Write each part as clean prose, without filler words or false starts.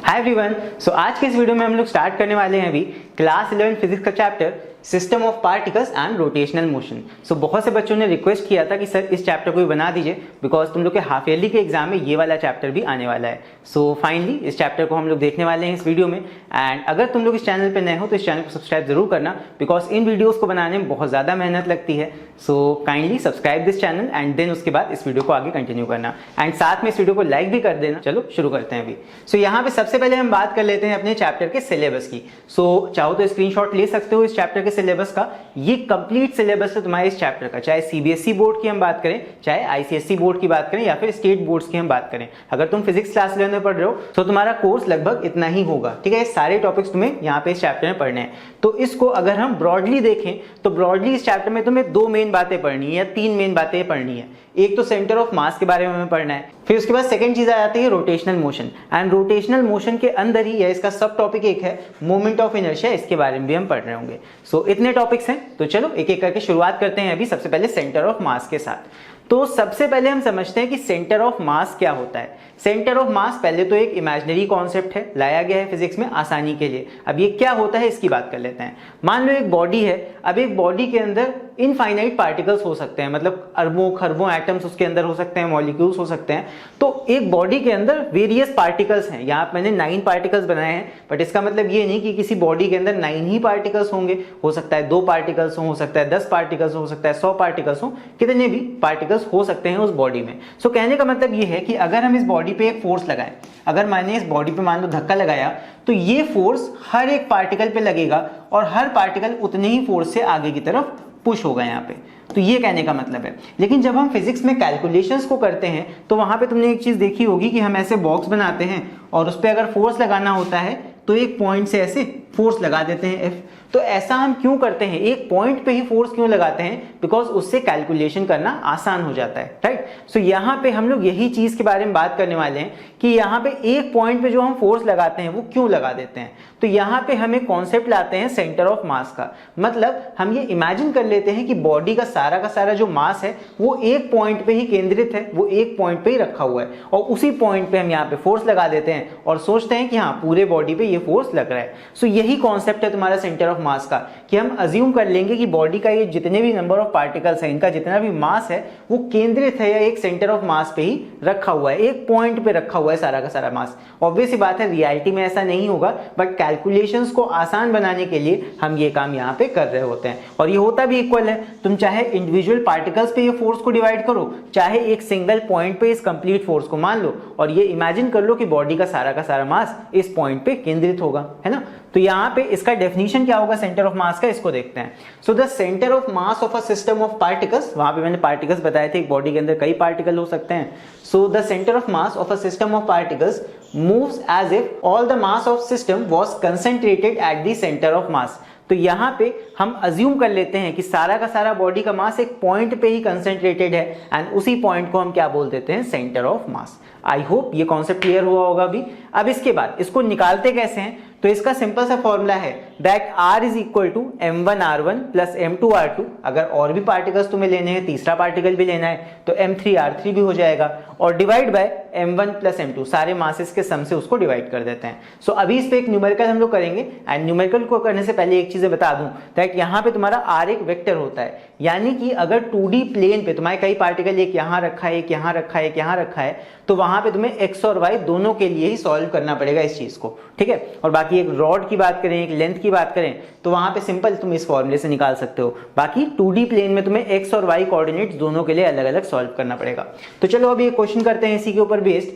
Hi everyone. सो आज के इस वीडियो में हम लोग स्टार्ट करने वाले हैं अभी क्लास 11 फिजिक्स का chapter system of particles and rotational motion. So बहुत से बच्चों ने रिक्वेस्ट किया था कि सर इस चैप्टर को भी बना दीजिए बिकॉज तुम लोग के हाफ ईयरली के एग्जाम में ये वाला चैप्टर भी आने वाला है। सो फाइनली इस चैप्टर को हम लोग देखने वाले हैं इस वीडियो में। एंड अगर तुम लोग इस चैनल पर नए हो तो इस चैनल को सब्सक्राइब जरूर करना बिकॉज इन वीडियोज़ को बनाने में बहुत ज़्यादा मेहनत लगती है। So kindly subscribe this channel and then उसके बाद इस वीडियो को आगे कंटिन्यू करना एंड साथ में इस वीडियो को लाइक भी कर देना। चलो शुरू करते हैं अभी। सो यहाँ पे सबसे पहले हम बात कर लेते हैं अपने चैप्टर के सिलेबस की। सो चाहो तो स्क्रीनशॉट ले सकते हो इस चैप्टर के सिलेबस का। ये कंप्लीट सिलेबस है तुम्हारे इस चैप्टर का, चाहे सीबीएसई बोर्ड की हम बात करें, चाहे आईसीएसई बोर्ड की बात करें या फिर स्टेट बोर्ड्स की हम बात करें। अगर तुम फिजिक्स क्लास 11 में पढ़ रहे हो तो तुम्हारा कोर्स लगभग इतना ही होगा। ठीक है, सारे टॉपिक्स तुम्हें यहाँ पे इस चैप्टर में पढ़ने हैं। तो इसको अगर हम ब्रॉडली देखें तो ब्रॉडली इस चैप्टर में तुम्हें दो मेन बातें पढ़नी है या तीन मेन बातें पढ़नी है। एक तो सेंटर ऑफ मास के बारे में हमें पढ़ना है, फिर उसके बाद सेकंड चीज आ जाती है rotational motion. And rotational motion के अंदर ही या इसका सब टॉपिक एक है मोमेंट ऑफ इनर्शिया, इसके बारे में भी हम पढ़ रहे होंगे। सो इतने टॉपिक्स हैं, तो चलो एक एक करके शुरुआत करते हैं अभी सबसे पहले सेंटर ऑफ मास के साथ। तो सबसे पहले हम समझते हैं कि सेंटर ऑफ मास क्या होता है। सेंटर ऑफ मास पहले तो एक इमेजिनरी कॉन्सेप्ट है, लाया गया है फिजिक्स में आसानी के लिए। अब ये क्या होता है इसकी बात कर लेते हैं। मान लो एक बॉडी है, अब एक बॉडी के अंदर इनफाइनाइट पार्टिकल्स हो सकते हैं, मतलब अरबों खरबों एटम्स उसके अंदर हो सकते हैं, मॉलिक्यूल्स हो सकते हैं। तो एक बॉडी के अंदर वेरियस पार्टिकल्स हैं। यहाँ मैंने 9 पार्टिकल्स बनाए हैं, बट इसका मतलब ये नहीं कि किसी बॉडी के अंदर 9 ही पार्टिकल्स होंगे। हो सकता है 2 पार्टिकल्स हो सकता है 10 पार्टिकल्स हो सकता है 100 पार्टिकल्स हो, कितने भी पार्टिकल्स हो सकते हैं उस बॉडी में। सो कहने का मतलब ये है कि अगर हम इस बॉडी पे एक फोर्स लगाएं, अगर मैंने इस बॉडी पे मान लो धक्का लगाया तो ये फोर्स हर एक पार्टिकल पे लगेगा और हर पार्टिकल उतने ही फोर्स से आगे की तरफ पुश होगा यहाँ पे। तो ये कहने का मतलब है। लेकिन जब हम फिजिक्स में कैलकुलेशंस को करते हैं तो वहां पे तुमने एक चीज देखी होगी कि हम ऐसे बॉक्स बनाते हैं और उस पर अगर फोर्स लगाना होता है तो एक पॉइंट से ऐसे फोर्स लगा देते हैं एफ। तो ऐसा हम क्यों करते हैं, एक पॉइंट पे ही फोर्स क्यों लगाते हैं? बिकॉज उससे कैलकुलेशन करना आसान हो जाता है, राइट। सो यहाँ पे हम लोग यही चीज के बारे में बात करने वाले हैं कि यहाँ पे एक पॉइंट पे जो हम फोर्स लगाते हैं वो क्यों लगा देते हैं। तो यहाँ पे हम एक कॉन्सेप्ट लाते हैं सेंटर ऑफ मास का। मतलब हम ये इमेजिन कर लेते हैं कि बॉडी का सारा जो मास है वो एक पॉइंट पे ही केंद्रित है, वो एक पॉइंट पे ही रखा हुआ है और उसी पॉइंट पे हम यहाँ पे फोर्स लगा देते हैं और सोचते हैं कि हाँ पूरे बॉडी पे ये फोर्स लग रहा है। सो यही कॉन्सेप्ट है तुम्हारा सेंटर ऑफ मास का, कि हम अज्यूम कर लेंगे कि बॉडी का ये जितने भी नंबर ऑफ पार्टिकल्स है, इनका जितना भी मास है वो केंद्रित है या एक सेंटर ऑफ मास पे ही रखा हुआ है, एक पॉइंट पे रखा हुआ है सारा का सारा मास। ऑब्वियस सी बात है रियलिटी में ऐसा नहीं होगा, बट कैलकुलेशंस को आसान बनाने के लिए हम ये काम यहाँ पे कर रहे होते हैं और ये होता भी इक्वल है। तुम चाहे इंडिविजुअल पार्टिकल्स पे ये फोर्स को डिवाइड करो, चाहे एक सिंगल पॉइंट पे इस कंप्लीट फोर्स को मान लो और ये इमेजिन कर लो कि बॉडी का सारा मास इस पॉइंट पे केंद्रित होगा, है ना। तो यहाँ पे इसका डेफिनेशन क्या होगा सेंटर ऑफ मास का, इसको देखते हैं। So the centre of mass of a system of particles, वहां पे मैंने पार्टिकल्स बताए थे, एक बॉडी के अंदर कई पार्टिकल हो सकते हैं। So the centre of mass of a system of particles moves as if all the mass of system was concentrated at the centre of mass. तो यहाँ पे हम अज्यूम कर लेते हैं कि सारा का सारा बॉडी का मास एक पॉइंट पे ही कंसंट्रेटेड है एंड उसी पॉइंट को हम क्या बोल देते हैं, centre of mass. I hope ये कॉन्सेप्ट क्लियर हुआ होगा अभी। अब इसके बाद इसको निकालते कैसे हैं, तो इसका सिंपल सा फॉर्मूला है that R is equal to m1r1 plus m2r2। अगर और भी पार्टिकल्स तुम्हें लेने हैं, तीसरा पार्टिकल भी लेना है तो m3r3 भी हो जाएगा और divide by m1 plus m2, सारे मासेस के सम से उसको डिवाइड कर देते हैं। सो अभी इस पे एक न्यूमेरिकल हम लोग करेंगे एंड न्यूमेरिकल को करने से पहले एक चीज बता दूं दैट यहाँ पे तुम्हारा R एक वेक्टर होता है, यानी कि अगर 2D प्लेन पे तुम्हारे कई पार्टिकल एक यहाँ रखा है, एक यहाँ रखा है, एक यहाँ रखा है, तो वहां पे तुम्हें x और y दोनों के लिए ही सॉल्व करना पड़ेगा इस चीज को, ठीक है। और बाकी एक रॉड की बात करें, एक लेंथ की बात करें तो वहां पे सिंपल तुम इस फॉर्मूले से निकाल सकते हो। बाकी 2D प्लेन में तुम्हें x और y कोऑर्डिनेट्स दोनों के लिए अलग अलग सॉल्व करना पड़ेगा। तो चलो अभी एक क्वेश्चन करते हैं इसी के ऊपर बेस्ड।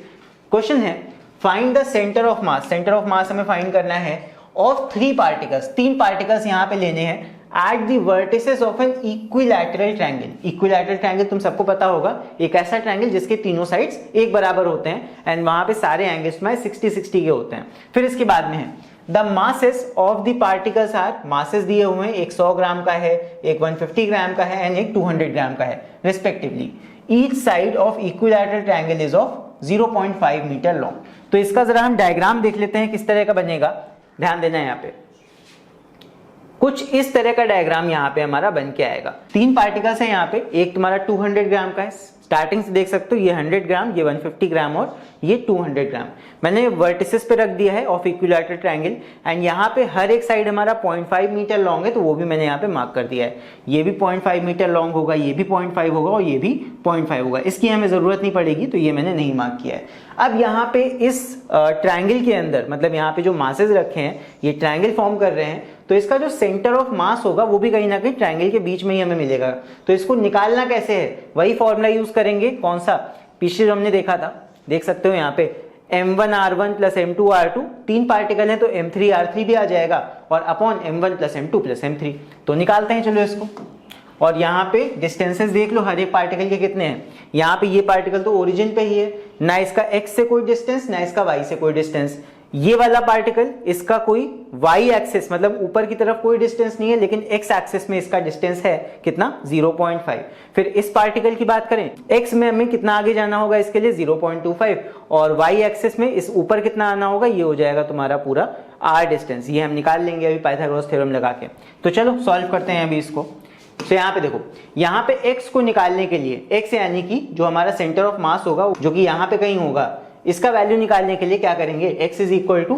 क्वेश्चन है find the centre of mass. Centre of मास हमें फाइंड करना है ऑफ 3 पार्टिकल्स, 3 पार्टिकल्स यहाँ पे लेने हैं at the vertices of an equilateral triangle. Equilateral triangle तुम सबको पता होगा, एक ऐसा ट्रायंगल जिसके तीनों साइड्स एक बराबर होते हैं एंड वहां पे सारे एंगल्स में 60-60 के होते हैं। फिर इसके बाद में है the masses of the particles are, masses दिए हुए हैं, एक 100 ग्राम का है, एक 150 ग्राम का है एंड एक 200 ग्राम का है respectively. Each side of equilateral triangle is of 0.5 metre long. तो इसका जरा हम डायग्राम देख लेते हैं किस तरह का बनेगा, ध्यान देना है यहाँ पे। कुछ इस तरह का डायग्राम यहाँ पे हमारा बन के आएगा। 3 पार्टिकल्स हैं यहाँ पे, एक तुम्हारा 200 ग्राम का है, स्टार्टिंग से देख सकते हो ये 100 ग्राम, ये 150 ग्राम और ये 200 ग्राम मैंने वर्टिसेस पे रख दिया है ऑफ इक्विलैटरल ट्रायंगल। एंड यहाँ पे हर एक साइड हमारा 0.5 मीटर लॉन्ग है, तो वो भी मैंने यहाँ पे मार्क कर दिया है। ये भी 0.5 मीटर लॉन्ग होगा, ये भी 0.5 होगा और ये भी 0.5 होगा। इसकी हमें जरूरत नहीं पड़ेगी, तो ये मैंने नहीं मार्क किया है। अब यहाँ पे इस ट्रायंगल के अंदर, मतलब यहाँ पे जो मासेस रखे हैं ये ट्रायंगल फॉर्म कर रहे हैं, तो इसका जो सेंटर ऑफ मास होगा वो भी कहीं ना कहीं ट्रायंगल के बीच में ही हमें मिलेगा। तो इसको निकालना कैसे है, वही फॉर्मूला यूज करेंगे। कौन सा? पीछे जो हमने देखा था, देख सकते हो यहाँ पे m1r1 प्लस m2r2, 3 पार्टिकल है तो m3r3 भी आ जाएगा और upon m1 plus m2 plus m3। तो निकालते हैं चलो इसको। और यहाँ पे डिस्टेंसेस देख लो हर एक पार्टिकल के कितने हैं। यहाँ पे ये पार्टिकल तो ओरिजिन पे ही है, ना इसका x से कोई डिस्टेंस ना इसका y से कोई डिस्टेंस। ये वाला पार्टिकल, इसका कोई y एक्सिस मतलब ऊपर की तरफ कोई डिस्टेंस नहीं है, लेकिन x एक्सिस में इसका डिस्टेंस है कितना? 0.5। फिर इस पार्टिकल की बात करें, x में हमें कितना आगे जाना होगा इसके लिए? 0.25। और y एक्सिस में इस ऊपर कितना आना होगा? ये हो जाएगा तुम्हारा पूरा r डिस्टेंस। ये हम निकाल लेंगे अभी पाइथागोरस थ्योरम लगा के। तो चलो सॉल्व करते हैं अभी इसको। तो यहाँ पे देखो, यहाँ पे x को निकालने के लिए, x यानी कि जो हमारा सेंटर ऑफ मास होगा जो कि यहाँ पे कहीं होगा, इसका वैल्यू निकालने के लिए क्या करेंगे? x is equal to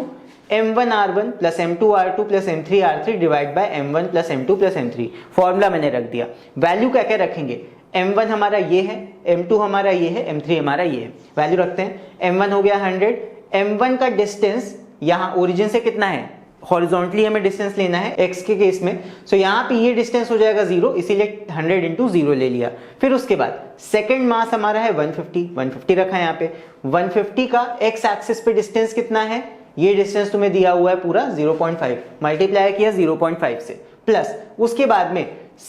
m1r1 plus m2r2 plus m3r3 divide by m1 plus m2 plus m3। Formula मैंने रख दिया। वैल्यू क्या क्या रखेंगे? m1 हमारा ये है, m2 हमारा ये है, m3 हमारा ये है। वैल्यू रखते हैं। m1 हो गया 100, m1 का डिस्टेंस यहाँ ओरिजिन से कितना है? हॉरिजॉन्टली हमें डिस्टेंस लेना है x के केस में, सो यहाँ पे ये डिस्टेंस हो जाएगा 0, इसीलिए 100 इंटू 0 ले लिया। फिर उसके बाद सेकेंड मास हमारा है 150 रखा है यहाँ पे। 150 का x एक्सिस पे डिस्टेंस कितना है? ये डिस्टेंस तुम्हें दिया हुआ है पूरा 0.5, मल्टीप्लाई किया 0.5 से, प्लस उसके बाद में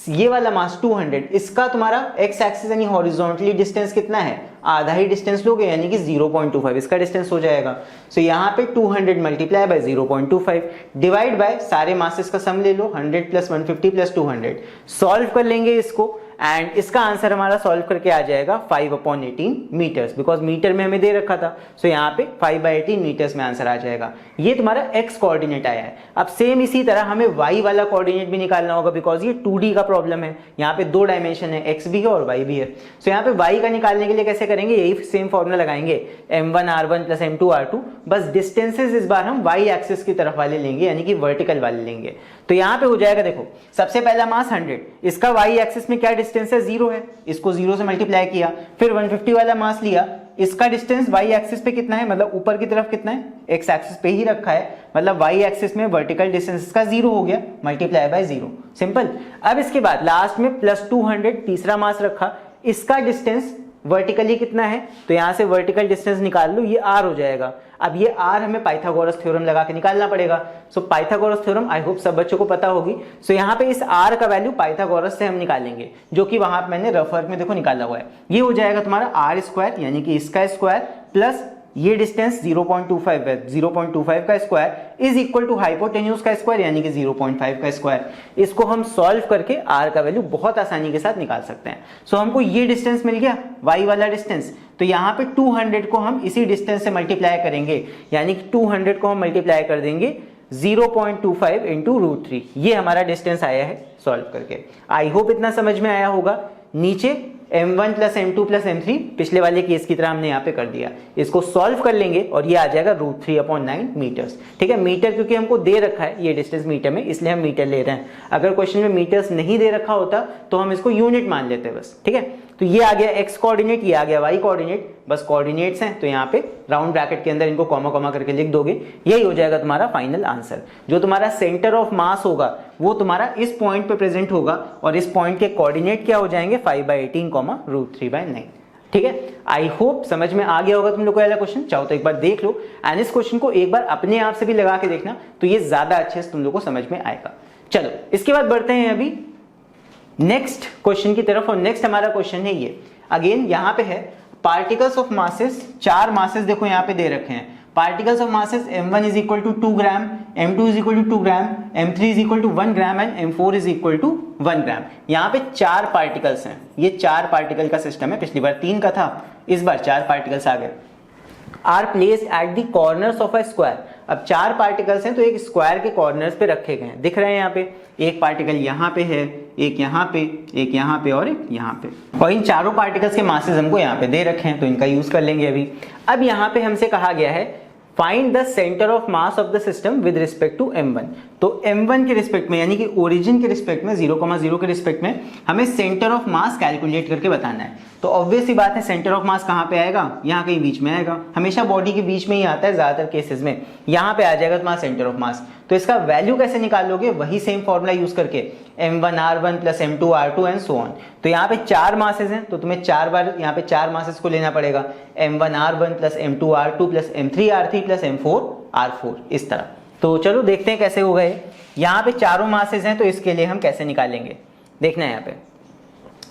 ये वाला मास 200, इसका तुम्हारा x एक्सिस यानी हॉरिजॉन्टली डिस्टेंस कितना है? आधा ही डिस्टेंस लोगे यानी कि 0.25 इसका डिस्टेंस हो जाएगा। सो यहाँ पे 200 मल्टीप्लाई बाय 0.25 डिवाइड बाय सारे मासेस का सम ले लो, 100 प्लस 150 प्लस 200। सॉल्व कर लेंगे इसको एंड इसका आंसर हमारा सॉल्व करके आ जाएगा 5/18 मीटर्स, बिकॉज मीटर में हमें दे रखा था। सो यहाँ पे 5/18 मीटर्स में आंसर आ जाएगा। ये तुम्हारा x कोऑर्डिनेट आया है। अब सेम इसी तरह हमें y वाला कोऑर्डिनेट भी निकालना होगा, बिकॉज ये 2D का प्रॉब्लम है। यहाँ पे 2 डायमेंशन है, x भी है और y भी है। सो यहाँ पे y का निकालने के लिए कैसे करेंगे? यही सेम फॉर्मूला लगाएंगे, m1r1 प्लस m2r2, बस डिस्टेंसेस इस बार हम y एक्सिस की तरफ वाले लेंगे यानी कि वर्टिकल वाले लेंगे। तो यहाँ पे हो जाएगा, देखो सबसे पहला मास 100, इसका y एक्सिस में क्या डिस्टेंस है? 0 है, इसको 0 से मल्टीप्लाई किया। फिर 150 वाला मास लिया, इसका डिस्टेंस y एक्सिस पे कितना है? मतलब ऊपर की तरफ कितना है? x एक्सिस पे ही रखा है, मतलब y एक्सिस में वर्टिकल डिस्टेंस का 0 हो गया, मल्टीप्लाई बाय 0, सिंपल। अब इसके बाद लास्ट में प्लस 200 तीसरा मास रखा, इसका डिस्टेंस वर्टिकली कितना है? तो यहां से वर्टिकल डिस्टेंस निकाल लो, ये r हो जाएगा। अब ये r हमें पाइथागोरस थ्योरम लगा के निकालना पड़ेगा। सो पाइथागोरस थ्योरम आई होप सब बच्चों को पता होगी। सो यहाँ पे इस r का वैल्यू पाइथागोरस से हम निकालेंगे, जो कि वहां मैंने रफ वर्क में देखो निकाला हुआ है। ये हो जाएगा तुम्हारा r स्क्वायर यानी कि इसका स्क्वायर प्लस ये डिस्टेंस 0.25 है, 0.25 का square is equal to hypotenuse का स्क्वायर यानी कि 0.5 का स्क्वायर। इसको हम सॉल्व करके r का वैल्यू बहुत आसानी के साथ निकाल सकते हैं। सो हमको ये डिस्टेंस मिल गया, y वाला डिस्टेंस। तो यहाँ पे 200 को हम इसी डिस्टेंस से मल्टीप्लाई करेंगे, यानी कि 200 को हम मल्टीप्लाई कर देंगे 0.25 इंटू √3। ये हमारा डिस्टेंस आया है सॉल्व करके। आई होप इतना समझ में आया होगा। नीचे m1 plus m2 plus m3 पिछले वाले केस की तरह हमने यहाँ पे कर दिया। इसको सॉल्व कर लेंगे और ये आ जाएगा √3/9 मीटर्स। ठीक है, मीटर क्योंकि हमको दे रखा है ये डिस्टेंस मीटर में, इसलिए हम मीटर ले रहे हैं। अगर क्वेश्चन में मीटर्स नहीं दे रखा होता तो हम इसको यूनिट मान लेते बस। ठीक है, तो ये आ गया x कोऑर्डिनेट, ये आ गया y कोऑर्डिनेट। बस कोऑर्डिनेट्स हैं तो यहाँ पे राउंड ब्रैकेट के अंदर इनको कॉमा कॉमा करके लिख दोगे, यही हो जाएगा तुम्हारा फाइनल आंसर। जो तुम्हारा सेंटर ऑफ मास होगा वो तुम्हारा इस पॉइंट पे प्रेजेंट होगा और इस पॉइंट के कोऑर्डिनेट क्या हो जाएंगे? 5/18 √3/9। ठीक है, आई होप समझ में आ गया होगा तुम लोग को वाला क्वेश्चन। चाहो तो एक बार देख लो एंड इस क्वेश्चन को एक बार अपने आप से भी लगा के देखना, तो ये ज्यादा अच्छे से तुम लोग को समझ में आएगा। चलो इसके बाद बढ़ते हैं अभी नेक्स्ट क्वेश्चन की तरफ, और नेक्स्ट हमारा क्वेश्चन है ये। अगेन यहाँ पे है पार्टिकल्स ऑफ मासेस, 4 मासेस देखो यहाँ पे दे रखे हैं। Particles of masses m1 is equal to 2 gram, m2 is equal to 2 gram, m3 is equal to 1 gram and m4 is equal to 1 gram. यहाँ पे 4 पार्टिकल्स हैं, ये 4 पार्टिकल का सिस्टम है। पिछली बार 3 का था, इस बार 4 पार्टिकल्स आ गए। Are placed at the corners of a square. अब 4 पार्टिकल्स हैं तो एक स्क्वायर के कॉर्नर्स पे रखे गए हैं, दिख रहे हैं यहाँ पे। एक पार्टिकल यहाँ पे है, एक यहाँ पे, एक यहाँ पे और एक यहाँ पे, और इन चारों पार्टिकल्स के मासेस हमको यहाँ पे दे रखे हैं, तो इनका यूज कर लेंगे अभी। अब यहाँ पे हमसे कहा गया है find the centre of mass of the system with respect to m1। तो m1 के रिस्पेक्ट में यानी कि ओरिजिन के रिस्पेक्ट में 0,0 के रिस्पेक्ट में हमें सेंटर ऑफ मास कैलकुलेट करके बताना है। तो ऑब्वियस ही बात है, सेंटर ऑफ मास कहाँ पे आएगा, यहाँ कहीं बीच में आएगा, हमेशा बॉडी के बीच में ही आता है ज्यादातर केसेस में, यहाँ पे आ जाएगा तुम्हारा सेंटर ऑफ मास। तो इसका वैल्यू कैसे निकालोगे, वही सेम फॉर्मूला यूज करके m1r1 plus m2r2 and so on. तो यहाँ पे 4 मासेस हैं, तो तुम्हें 4 बार यहाँ पे 4 मासेस को लेना पड़ेगा, m1r1 plus m2r2 plus m3r3 plus m4r4, इस तरह। तो चलो देखते हैं कैसे हो गए। यहाँ पे चारों मासेस हैं, तो इसके लिए हम कैसे निकालेंगे, देखना है।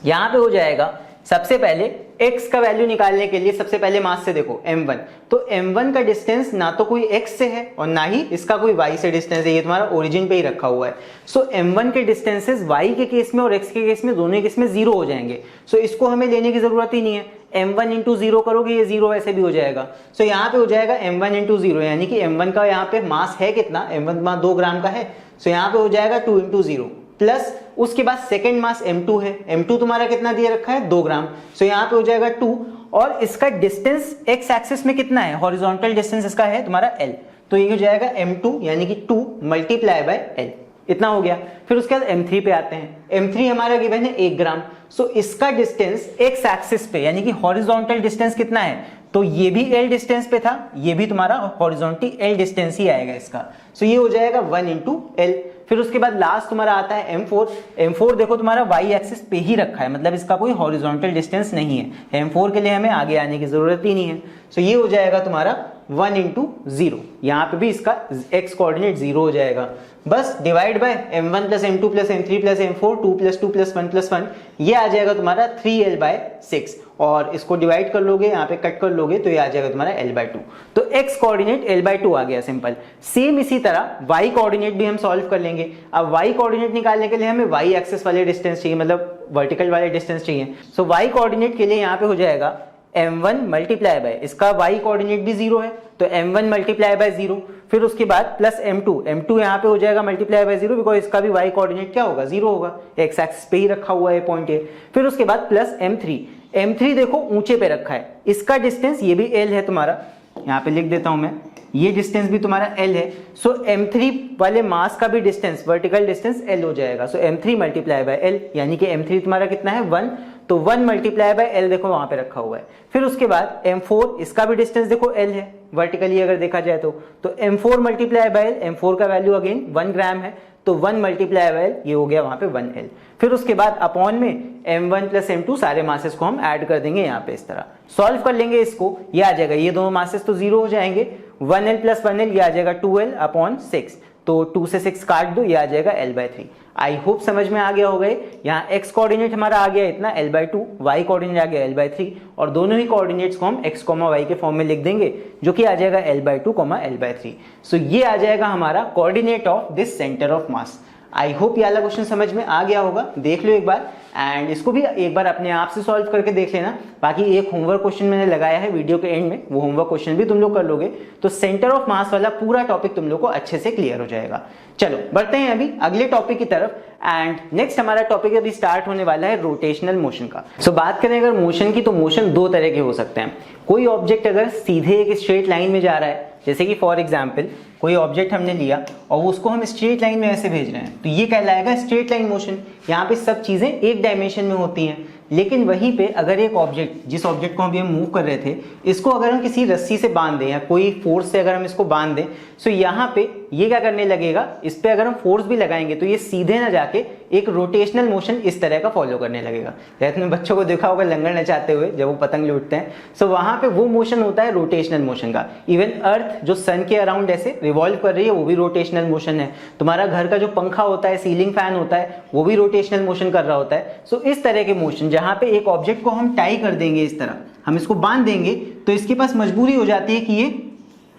यहाँ पे हो जाएगा सबसे पहले x का वैल्यू निकालने के लिए सबसे पहले मास से देखो m1, तो m1 का डिस्टेंस ना तो कोई x से है और ना ही इसका कोई y से डिस्टेंस है, ये तुम्हारा ओरिजिन पे ही रखा हुआ है। सो m1 के डिस्टेंसेस y के केस में और x के केस में, दोनों केस में 0 हो जाएंगे। सो इसको हमें लेने की जरूरत ही नहीं है, m1 इंटू 0 करोगे ये 0 ऐसे भी हो जाएगा। सो यहाँ पे हो जाएगा m1 इंटू 0, यानी कि m1 का यहाँ पे मास है कितना, m1 2 ग्राम का है। सो यहाँ पे हो जाएगा 2 इंटू 0 प्लस उसके बाद सेकेंड मास m2 है, m2 तुम्हारा कितना दिया रखा है 2 ग्राम। सो यहाँ पे हो जाएगा 2, और इसका डिस्टेंस x एक्सिस में कितना है, हॉरिजॉन्टल डिस्टेंस इसका है तुम्हारा l, तो ये हो जाएगा m2 यानी कि 2 मल्टीप्लाई बाय l, इतना हो गया। फिर उसके बाद m3 पे आते हैं, m3 हमारा गिवन है 1 ग्राम। सो इसका डिस्टेंस x एक्सिस पे यानी कि हॉरिजॉन्टल डिस्टेंस कितना है, तो ये भी l डिस्टेंस पे था, ये भी तुम्हारा हॉरिजॉन्टल l डिस्टेंस ही आएगा इसका। सो ये हो जाएगा 1 इंटू l। फिर उसके बाद लास्ट तुम्हारा आता है m4। m4 देखो तुम्हारा y एक्सिस पे ही रखा है, मतलब इसका कोई हॉरिजॉन्टल डिस्टेंस नहीं है, m4 के लिए हमें आगे आने की जरूरत ही नहीं है। सो ये हो जाएगा तुम्हारा 1 इंटू 0, यहाँ पे भी इसका x कोऑर्डिनेट 0 हो जाएगा। बस divide by m1 plus m2 plus m3 plus m4, 2 plus 2 plus 1 plus 1, ये आ जाएगा तुम्हारा 3l/6, और इसको डिवाइड कर लोगे, यहाँ पे कट कर लोगे, तो ये आ जाएगा तुम्हारा l/2। तो x कोऑर्डिनेट l/2 आ गया सिंपल। सेम इसी तरह y कोऑर्डिनेट भी हम सॉल्व कर लेंगे। अब y कोऑर्डिनेट निकालने के लिए हमें y एक्सिस वाले डिस्टेंस चाहिए, मतलब वर्टिकल वाले डिस्टेंस चाहिए। सो y कोऑर्डिनेट के लिए यहाँ पे हो जाएगा m1 मल्टीप्लाई बाय, इसका y कोऑर्डिनेट भी 0 है, तो m1 मल्टीप्लाई बाय 0, फिर उसके बाद प्लस m2 यहाँ पे हो जाएगा मल्टीप्लाई बाय 0, बिकॉज इसका भी y कोऑर्डिनेट क्या होगा 0 होगा, x एक्सिस पे ही रखा हुआ है पॉइंट है। फिर उसके बाद प्लस m3 देखो ऊंचे पे रखा है, इसका डिस्टेंस ये भी l है तुम्हारा, यहाँ पे लिख देता हूं मैं, ये डिस्टेंस भी तुम्हारा l है। सो m3 वाले मास का भी डिस्टेंस, वर्टिकल डिस्टेंस l हो जाएगा। सो m3 मल्टीप्लाई बाय l, यानी कि m3 तुम्हारा कितना है 1, तो 1 मल्टीप्लाई बाय l देखो वहां पे रखा हुआ है। फिर उसके बाद m4, इसका भी डिस्टेंस देखो l है वर्टिकली अगर देखा जाए तो m4 multiply by l, m4 का वैल्यू अगेन 1 ग्राम है, तो 1 मल्टीप्लाई बाय l, ये हो गया वहां पे 1l। फिर उसके बाद अपॉन में m1 प्लस m2 सारे मासेस को हम ऐड कर देंगे यहाँ पे, इस तरह सॉल्व कर लेंगे इसको, ये आ जाएगा, ये दोनों मासेस तो 0 हो जाएंगे, 1l प्लस 1l, ये आ जाएगा 2l अपॉन 6, तो 2 से 6 काट दो, ये आ जाएगा l/3। आई होप समझ में आ गया होगा। यहाँ x कोऑर्डिनेट हमारा आ गया इतना l/2, y कोऑर्डिनेट आ गया l/3, और दोनों ही कोऑर्डिनेट्स को हम x, y के फॉर्म में लिख देंगे, जो कि आ जाएगा l/2, l/3। सो ये आ जाएगा हमारा coordinate of this centre of mass. I hope ये वाला क्वेश्चन समझ में आ गया होगा, देख लो एक बार, एंड इसको भी एक बार अपने आप से सॉल्व करके देख लेना। बाकी एक होमवर्क क्वेश्चन मैंने लगाया है वीडियो के एंड में, वो होमवर्क क्वेश्चन भी तुम लोग कर लोगे, तो सेंटर ऑफ मास वाला पूरा टॉपिक तुम लोग को अच्छे से क्लियर हो जाएगा। चलो बढ़ते हैं अभी अगले टॉपिक की तरफ, एंड नेक्स्ट हमारा टॉपिक अभी स्टार्ट होने वाला है रोटेशनल मोशन का। सो बात करें अगर मोशन की, तो मोशन 2 तरह के हो सकते हैं। कोई ऑब्जेक्ट अगर सीधे एक स्ट्रेट लाइन में जा रहा है, जैसे कि फॉर एग्जाम्पल कोई ऑब्जेक्ट हमने लिया और उसको हम स्ट्रेट लाइन में ऐसे भेज रहे हैं, तो ये कहलाएगा स्ट्रेट लाइन मोशन। यहाँ पे सब चीजें एक डायमेंशन में होती हैं। लेकिन वहीं पे अगर एक ऑब्जेक्ट, जिस ऑब्जेक्ट को अभी हम मूव कर रहे थे, इसको अगर हम किसी रस्सी से बांध दें या कोई फोर्स से अगर हम इसको बांध दें, तो यहाँ पे ये क्या करने लगेगा, इस पे अगर हम फोर्स भी लगाएंगे तो ये सीधे ना जाके एक रोटेशनल मोशन इस तरह का फॉलो करने लगेगा। जैसे तुमने बच्चों को देखा होगा लंगड़ नचाते हुए जब वो पतंग लूटते हैं, सो वहां पे वो मोशन होता है रोटेशनल मोशन का। इवन अर्थ जो सन के अराउंड ऐसे रिवॉल्व कर रही है, वो भी रोटेशनल मोशन है। तुम्हारा घर का जो पंखा होता है, सीलिंग फैन होता है, वो भी रोटेशनल मोशन कर रहा होता है। सो इस तरह के मोशन, जहां पे एक ऑब्जेक्ट को हम टाई कर देंगे, इस तरह हम इसको बांध देंगे, तो इसके पास मजबूरी हो जाती है कि ये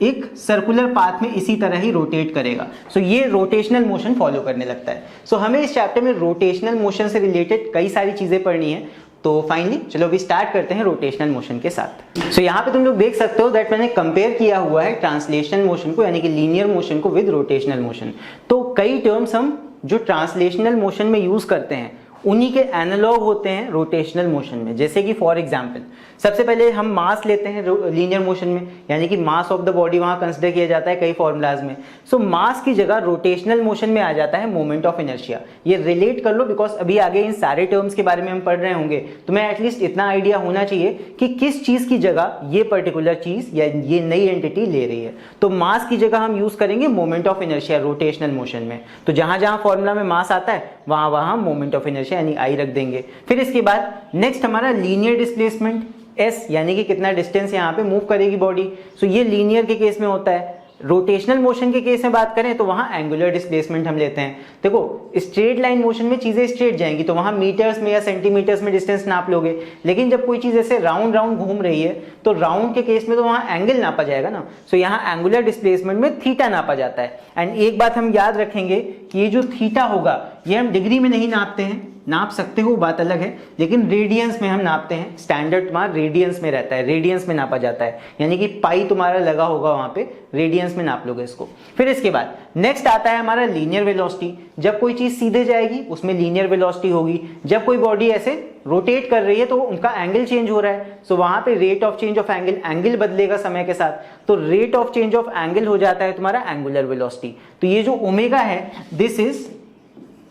एक सर्कुलर पाथ में इसी तरह ही रोटेट करेगा। सो ये रोटेशनल मोशन फॉलो करने लगता है। सो हमें इस चैप्टर में रोटेशनल मोशन से रिलेटेड कई सारी चीजें पढ़नी है। तो फाइनली चलो अभी स्टार्ट करते हैं रोटेशनल मोशन के साथ। सो यहाँ पे तुम लोग देख सकते हो दैट मैंने कंपेयर किया हुआ है ट्रांसलेशनल मोशन को, यानी कि लीनियर मोशन को, विद रोटेशनल मोशन। तो कई टर्म्स हम जो ट्रांसलेशनल मोशन में यूज करते हैं उन्हीं के एनालॉग होते हैं रोटेशनल मोशन में। जैसे कि फॉर एग्जांपल सबसे पहले हम मास लेते हैं लीनियर मोशन में, यानी कि मास ऑफ द बॉडी वहां कंसिडर किया जाता है कई फॉर्मूलाज में। सो मास की जगह रोटेशनल मोशन में आ जाता है मोमेंट ऑफ इनर्शिया। ये रिलेट कर लो बिकॉज अभी आगे इन सारे टर्म्स के बारे में हम पढ़ रहे होंगे, तो मैं एटलीस्ट इतना आइडिया होना चाहिए कि किस चीज की जगह ये पर्टिकुलर चीज या ये नई एंटिटी ले रही है। तो मास की जगह हम यूज करेंगे moment of inertia rotational motion में। तो जहां जहां फॉर्मूला में मास आता है वहां वहां मोमेंट ऑफ इनर्शिया यानी आई रख देंगे। फिर इसके बाद नेक्स्ट हमारा लीनियर डिस्प्लेसमेंट एस, यानी कि कितना डिस्टेंस यहाँ पे मूव करेगी बॉडी। सो ये लीनियर के केस में होता है। रोटेशनल मोशन के केस में बात करें तो वहां एंगुलर डिस्प्लेसमेंट हम लेते हैं। देखो स्ट्रेट लाइन मोशन में चीजें स्ट्रेट जाएंगी तो वहां मीटर्स में या सेंटीमीटर्स में डिस्टेंस नाप लोगे, लेकिन जब कोई चीज ऐसे राउंड राउंड घूम रही है तो राउंड के केस में तो वहां एंगल नापा जाएगा ना। सो यहाँ एंगुलर डिस्प्लेसमेंट में थीटा नापा जाता है। एंड एक बात हम याद रखेंगे कि ये जो थीटा होगा ये हम डिग्री में नहीं नापते हैं, नाप सकते हो बात अलग है, लेकिन रेडियंस में हम नापते हैं। स्टैंडर्ड तुम्हारा रेडियंस में रहता है, रेडियंस में नापा जाता है, यानी कि पाई तुम्हारा लगा होगा वहां पे, रेडियंस में नाप लोगे इसको। फिर इसके बाद नेक्स्ट आता है हमारा लीनियर वेलोसिटी। जब कोई चीज सीधे जाएगी उसमें लीनियर वेलोसिटी होगी, जब कोई बॉडी ऐसे रोटेट कर रही है तो उनका एंगल चेंज हो रहा है। सो वहां पे rate of change of angle, angle बदलेगा समय के साथ, तो rate of change of angle हो जाता है तुम्हारा एंगुलर वेलोसिटी। तो ये जो ओमेगा है this is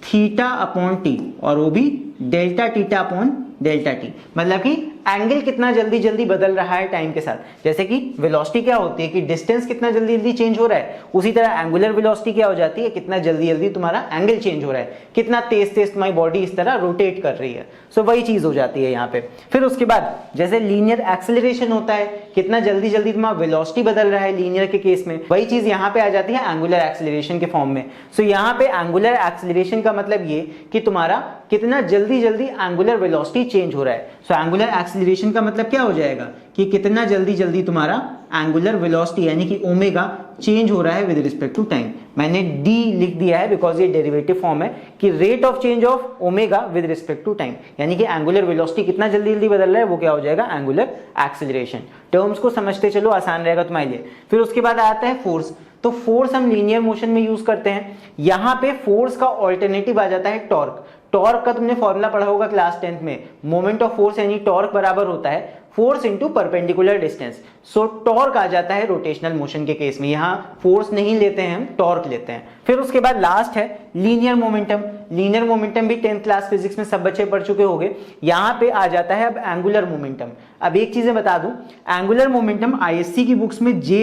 theta upon T, और वो भी delta theta upon delta T, मतलब कि एंगल कितना जल्दी जल्दी बदल रहा है टाइम के साथ। जैसे कि वेलोसिटी क्या होती है कि डिस्टेंस कितना जल्दी जल्दी चेंज हो रहा है, उसी तरह एंगुलर वेलोसिटी क्या हो जाती है, कितना जल्दी जल्दी तुम्हारा एंगल चेंज हो रहा है, कितना तेज तेज तुम्हारी बॉडी इस तरह रोटेट कर रही है। सो वही चीज हो जाती है यहाँ पे। फिर उसके बाद जैसे लीनियर एक्सेलरेशन होता है, कितना जल्दी जल्दी तुम्हारा वेलोसिटी बदल रहा है लीनियर के केस में, वही चीज यहाँ पे आ जाती है एंगुलर एक्सेलरेशन के फॉर्म में। सो यहाँ पे एंगुलर एक्सेलरेशन का मतलब ये कि तुम्हारा कितना जल्दी जल्दी एंगुलर वेलोसिटी चेंज हो रहा है। सो एंगुलर एक्सेलरेशन का मतलब क्या हो जाएगा कि कितना जल्दी जल्दी तुम्हारा एंगुलर वेलोसिटी यानी कि ओमेगा चेंज हो रहा है विद रिस्पेक्ट टू टाइम। मैंने डी लिख दिया है बिकॉज ये डेरिवेटिव फॉर्म है कि rate of change of omega with respect to time, यानी कि एंगुलर वेलोसिटी कितना जल्दी जल्दी बदल रहा है वो क्या हो जाएगा एंगुलर एक्सेलरेशन। टर्म्स को समझते चलो, आसान रहेगा तुम्हारे लिए। फिर उसके बाद आता है फोर्स। तो फोर्स हम लीनियर मोशन में यूज करते हैं। यहां पे फोर्स का ऑल्टरनेटिव आ जाता है टॉर्क। टॉर्क का तुमने फॉर्मूला पढ़ा होगा क्लास 10th में, मोमेंट ऑफ फोर्स यानी टॉर्क बराबर होता है force into perpendicular distance. So torque आ जाता है रोटेशनल मोशन के केस में। यहां फोर्स नहीं लेते हैं हम, टॉर्क लेते हैं। फिर उसके बाद लास्ट है लीनियर मोमेंटम। लीनियर मोमेंटम भी 10th क्लास फिजिक्स में सब बच्चे पढ़ चुके होंगे। यहां पे आ जाता है अब एंगुलर मोमेंटम। अब एक चीजें बता दूं, एंगुलर मोमेंटम आईएससी की बुक्स में जे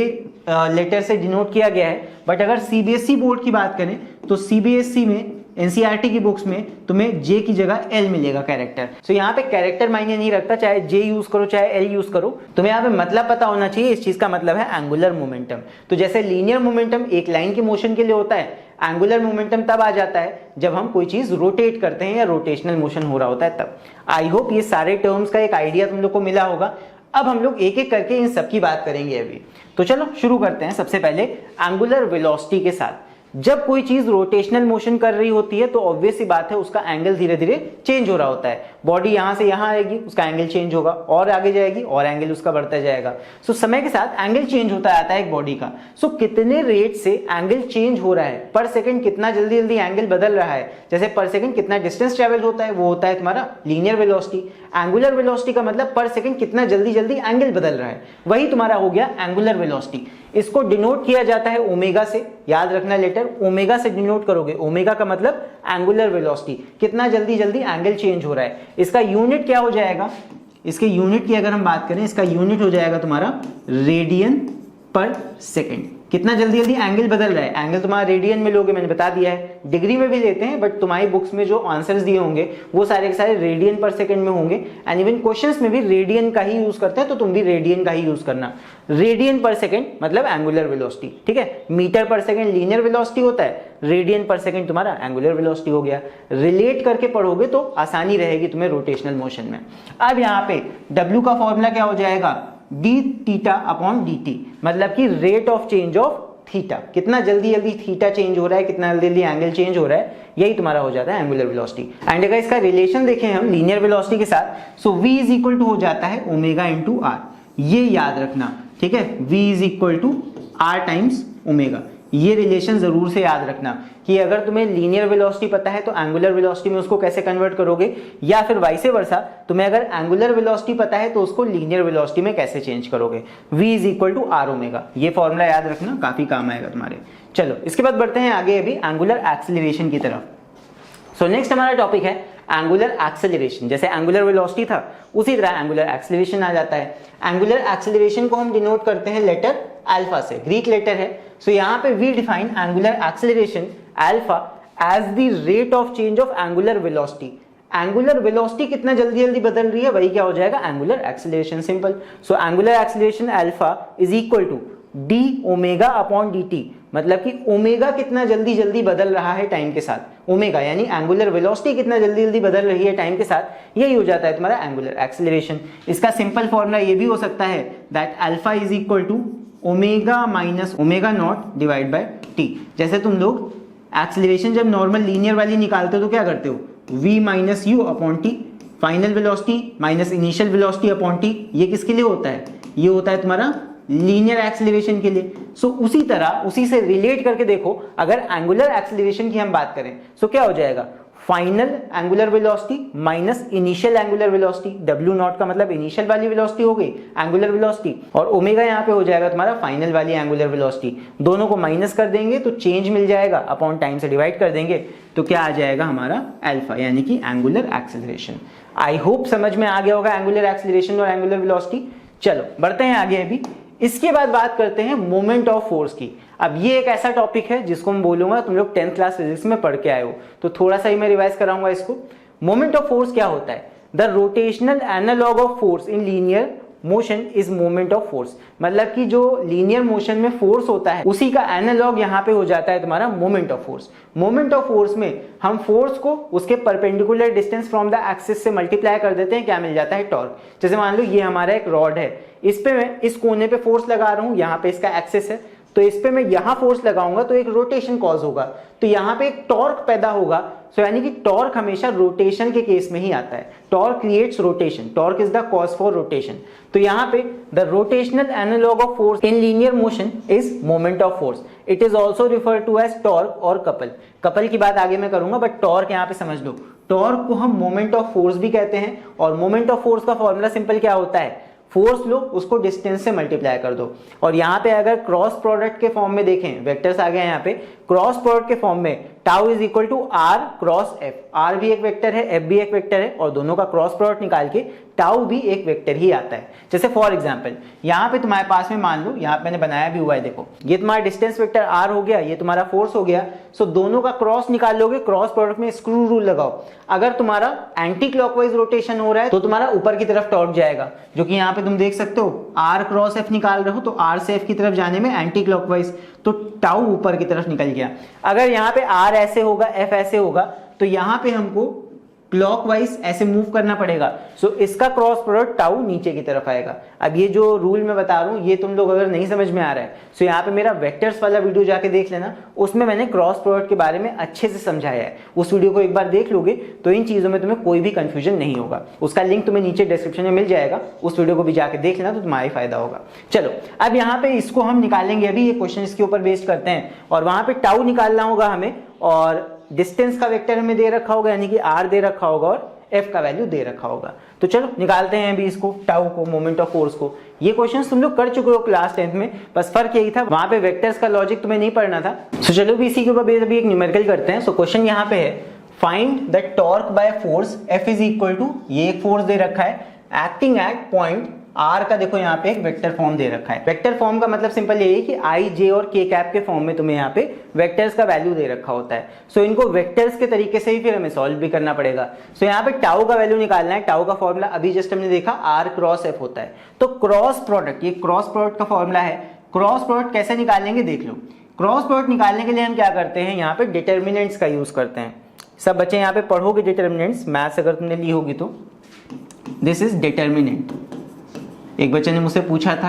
लेटर से डिनोट किया गया है, बट अगर सीबीएसई बोर्ड की बात करें तो सीबीएसई में एनसीईआरटी की बुक्स में तुम्हें जे की जगह एल मिलेगा कैरेक्टर। सो यहाँ पे कैरेक्टर मायने नहीं रखता, चाहे जे यूज करो चाहे एल यूज करो, तुम्हें यहाँ पे मतलब पता होना चाहिए। इस चीज का मतलब है एंगुलर मोमेंटम। तो जैसे लीनियर मोमेंटम एक लाइन के मोशन के लिए होता है, एंगुलर मोमेंटम तब आ जाता है जब हम कोई चीज रोटेट करते हैं या रोटेशनल मोशन हो रहा होता है तब। आई होप ये सारे टर्म्स का एक आइडिया तुम लोग को मिला होगा। अब हम लोग एक एक करके इन सब की बात करेंगे अभी। तो चलो शुरू करते हैं सबसे पहले एंगुलर वेलोसिटी के साथ। जब कोई चीज रोटेशनल मोशन कर रही होती है तो ऑब्वियस सी बात है उसका एंगल धीरे धीरे चेंज हो रहा होता है। बॉडी यहां से यहां आएगी, उसका एंगल चेंज होगा, और आगे जाएगी और एंगल उसका बढ़ता जाएगा। सो समय के साथ एंगल चेंज होता आता है एक बॉडी का। सो कितने रेट से एंगल चेंज हो रहा है पर सेकंड, कितना जल्दी जल्दी एंगल बदल रहा है, जैसे पर सेकंड कितना डिस्टेंस ट्रेवल होता है वो होता है तुम्हारा लीनियर वेलोसिटी। एंगुलर वेलोसिटी का मतलब पर सेकंड कितना जल्दी जल्दी एंगल बदल रहा है, वही तुम्हारा हो गया एंगुलर वेलोसिटी। इसको डिनोट किया जाता है ओमेगा से, याद रखना लेटर ओमेगा से डिनोट करोगे। ओमेगा का मतलब एंगुलर वेलोसिटी, कितना जल्दी जल्दी एंगल चेंज हो रहा है। इसका यूनिट क्या हो जाएगा, इसके यूनिट की अगर हम बात करें, इसका यूनिट हो जाएगा तुम्हारा रेडियन पर सेकंड। कितना जल्दी जल्दी एंगल बदल रहा है, एंगल तुम्हारा रेडियन में लोगे, मैंने बता दिया है। डिग्री में भी लेते हैं बट तुम्हारी बुक्स में जो आंसर्स दिए होंगे वो सारे के सारे रेडियन पर सेकंड में होंगे। एंड इवन क्वेश्चंस में भी रेडियन का ही यूज करते हैं, तो तुम भी रेडियन का ही यूज करना। रेडियन पर सेकंड मतलब एंगुलर वेलोसिटी, ठीक है। मीटर पर सेकंड लीनियर वेलोसिटी होता है, रेडियन पर सेकंड तुम्हारा एंगुलर वेलोसिटी हो गया। रिलेट करके पढ़ोगे तो आसानी रहेगी तुम्हें रोटेशनल मोशन में। अब यहाँ पे W का फॉर्मूला क्या हो जाएगा, D theta upon D T, मतलब कि rate of change of theta. कितना जल्दी जल्दी थीटा चेंज हो रहा है, कितना जल्दी जल्दी एंगल चेंज हो रहा है, यही तुम्हारा हो जाता है एंगुलर वेलोसिटी। एंड अगर इसका रिलेशन देखें हम लीनियर वेलोसिटी के साथ, सो v इज इक्वल टू हो जाता है ओमेगा इंटू आर। ये याद रखना, ठीक है। v is equal to R times omega, ये रिलेशन जरूर से याद रखना कि अगर तुम्हें लीनियर वेलोसिटी पता है तो एंगुलर वेलोसिटी में उसको कैसे कन्वर्ट करोगे, या फिर वाइस वर्सा तुम्हें अगर एंगुलर वेलोसिटी पता है तो उसको लीनियर वेलोसिटी में कैसे चेंज करोगे। v is equal to R omega, ये फॉर्मूला याद रखना, काफी काम आएगा तुम्हारे। चलो इसके बाद बढ़ते हैं आगे अभी एंगुलर एक्सेलरेशन की तरफ। सो नेक्स्ट हमारा टॉपिक है एंगुलर एक्सेलरेशन। जैसे एंगुलर वेलोसिटी था उसी तरह एंगुलर एक्सेलरेशन आ जाता है। एंगुलर एक्सेलरेशन को हम डिनोट करते हैं लेटर अल्फा से, ग्रीक लेटर है। सो यहाँ पे we define angular acceleration alpha as the rate of change of angular velocity. Angular velocity कितना जल्दी जल्दी बदल रही है वही क्या हो जाएगा, angular acceleration, simple. So angular acceleration alpha is equal to D omega upon D T, मतलब कि ओमेगा कितना जल्दी जल्दी बदल रहा है टाइम के साथ, ओमेगा यानी एंगुलर वेलोसिटी कितना जल्दी जल्दी बदल रही है टाइम के साथ, यही हो जाता है तुम्हारा एंगुलर एक्सेलरेशन। इसका सिंपल फॉर्मूला ये भी हो सकता है that alpha is equal to omega minus omega naught divide by T. जैसे तुम लोग एक्सेलरेशन जब नॉर्मल लीनियर वाली निकालते हो तो क्या करते हो, v minus you upon T, final velocity minus initial velocity upon T. ये किसके लिए होता है, ये होता है तुम्हारा लीनियर एक्सेलरेशन के लिए। सो उसी तरह उसी से रिलेट करके देखो, अगर एंगुलर एक्सेलरेशन की हम बात करें सो क्या हो जाएगा, final angular velocity minus initial angular velocity. W not का मतलब इनिशियल वाली वेलोसिटी हो गई एंगुलर वेलोसिटी, और ओमेगा यहाँ पे हो जाएगा तुम्हारा फाइनल वाली एंगुलर वेलोसिटी। दोनों को माइनस कर देंगे तो चेंज मिल जाएगा, अपॉन टाइम से डिवाइड कर देंगे तो क्या आ जाएगा हमारा अल्फा, यानी कि एंगुलर एक्सेलरेशन। आई होप समझ में आ गया होगा एंगुलर एक्सेलरेशन और एंगुलर वेलोसिटी। चलो बढ़ते हैं आगे अभी। इसके बाद बात करते हैं मोमेंट ऑफ फोर्स की। अब ये एक ऐसा टॉपिक है जिसको मैं बोलूंगा तुम लोग 10th क्लास फिजिक्स में पढ़ के आए हो, तो थोड़ा सा ही मैं रिवाइज कराऊंगा इसको। मोमेंट ऑफ फोर्स क्या होता है, the rotational analogue of force in linear motion is moment of force. मतलब कि जो लीनियर मोशन में फोर्स होता है उसी का एनालॉग यहाँ पे हो जाता है तुम्हारा moment of force. Moment of force में हम फोर्स को उसके perpendicular distance from the axis से मल्टीप्लाई कर देते हैं, क्या मिल जाता है, टॉर्क। जैसे मान लो ये हमारा एक रॉड है, इस पे मैं इस कोने पे फोर्स लगा रहा हूं, यहाँ पे इसका एक्सिस है, तो इस पे मैं यहां फोर्स लगाऊंगा तो एक रोटेशन कॉज होगा, तो यहाँ पे एक टॉर्क पैदा होगा। सो यानी कि टॉर्क हमेशा रोटेशन के केस में ही आता है, torque creates rotation, torque is the cause for rotation. तो यहाँ पे the rotational analogue of force in linear motion is moment of force. It is also refer to as torque और कपल। कपल की बात आगे मैं करूंगा, बट टॉर्क यहाँ पे समझ लो। टॉर्क को हम मोमेंट ऑफ फोर्स भी कहते हैं, और मोमेंट ऑफ फोर्स का फॉर्मूला सिंपल क्या होता है, फोर्स लो उसको डिस्टेंस से मल्टीप्लाई कर दो। और यहाँ पे अगर क्रॉस प्रोडक्ट के फॉर्म में देखें, वेक्टर्स आ गए यहाँ पे, क्रॉस प्रोडक्ट के फॉर्म में tau is equal to R cross F. R भी एक वेक्टर है, एफ भी एक वेक्टर है, और दोनों का क्रॉस प्रोडक्ट निकाल के टाउ भी एक वेक्टर ही आता है। जैसे फॉर एग्जांपल यहाँ पे तुम्हारे पास में मान लो, यहाँ पे मैंने बनाया भी हुआ है, देखो ये तुम्हारा डिस्टेंस वेक्टर आर हो गया, ये तुम्हारा फोर्स हो गया। सो दोनों का क्रॉस निकाल लोगे, क्रॉस प्रोडक्ट में स्क्रू रूल लगाओ। अगर तुम्हारा एंटी क्लॉकवाइज रोटेशन हो रहा है तो तुम्हारा ऊपर की तरफ टॉर्क जाएगा, जो कि यहाँ पे तुम देख सकते हो, आर क्रॉस एफ निकाल रहे हो तो आर से एफ की तरफ जाने में एंटी क्लॉकवाइज, तो टाउ ऊपर की तरफ निकल गया। अगर यहाँ पे आर ऐसे होगा, एफ ऐसे होगा, तो यहाँ पे हमको क्लॉकवाइज ऐसे मूव करना पड़ेगा। सो इसका क्रॉस प्रोडक्ट टाउ नीचे की तरफ आएगा। अब ये जो रूल मैं बता रहा हूँ ये तुम लोग अगर नहीं समझ में आ रहा है सो यहाँ पे मेरा वेक्टर्स वाला वीडियो जाके देख लेना, उसमें मैंने क्रॉस प्रोडक्ट के बारे में अच्छे से समझाया है। उस वीडियो को एक बार देख लोगे तो इन चीजों में तुम्हें कोई भी कंफ्यूजन नहीं होगा। उसका लिंक तुम्हें नीचे डिस्क्रिप्शन में मिल जाएगा, उस वीडियो को भी जाके देख लेना तो तुम्हारा फायदा होगा। चलो अब यहाँ पे इसको हम निकालेंगे, अभी ये क्वेश्चन इसके ऊपर बेस्ड करते हैं, और वहां पे टाउ निकालना होगा हमें, और डिस्टेंस का वेक्टर हमें दे रखा होगा यानी कि आर दे रखा होगा, और एफ का वैल्यू दे रखा होगा। तो चलो निकालते हैं अभी इसको, टाउ को, मोमेंट ऑफ फोर्स को। ये क्वेश्चंस तुम लोग कर चुके हो क्लास 10th में, बस फर्क यही था वहां पे वेक्टर्स का लॉजिक तुम्हें नहीं पढ़ना था। सो चलो भी इसी के ऊपर बेस अभी एक न्यूमेरिकल करते हैं। सो क्वेश्चन यहाँ पे है, find the torque by force F is equal to, ये एक फोर्स दे रखा है एक्टिंग एट पॉइंट आर का, देखो यहाँ पे एक वेक्टर फॉर्म दे रखा है। वेक्टर फॉर्म का मतलब सिंपल यही है कि आई, जे और के कैप के फॉर्म में तुम्हें यहाँ पे वेक्टर्स का वैल्यू दे रखा होता है। सो इनको वेक्टर्स के तरीके से ही फिर हमें सॉल्व भी करना पड़ेगा। सो यहाँ पे टाउ का वैल्यू निकालना है। टाउ का फॉर्मूला अभी जस्ट हमने देखा आर क्रॉस एफ होता है। तो क्रॉस प्रोडक्ट, ये क्रॉस प्रोडक्ट का फॉर्मूला है। क्रॉस प्रोडक्ट कैसे निकालेंगे देख लो। क्रॉस प्रोडक्ट निकालने के लिए हम क्या करते हैं, यहाँ पे डिटर्मिनेंट्स का यूज करते हैं। सब बच्चे यहाँ पे पढ़ोगे डिटर्मिनेंट्स, मैथ्स अगर तुमने ली होगी तो। This is determinant. एक बच्चे ने मुझसे पूछा था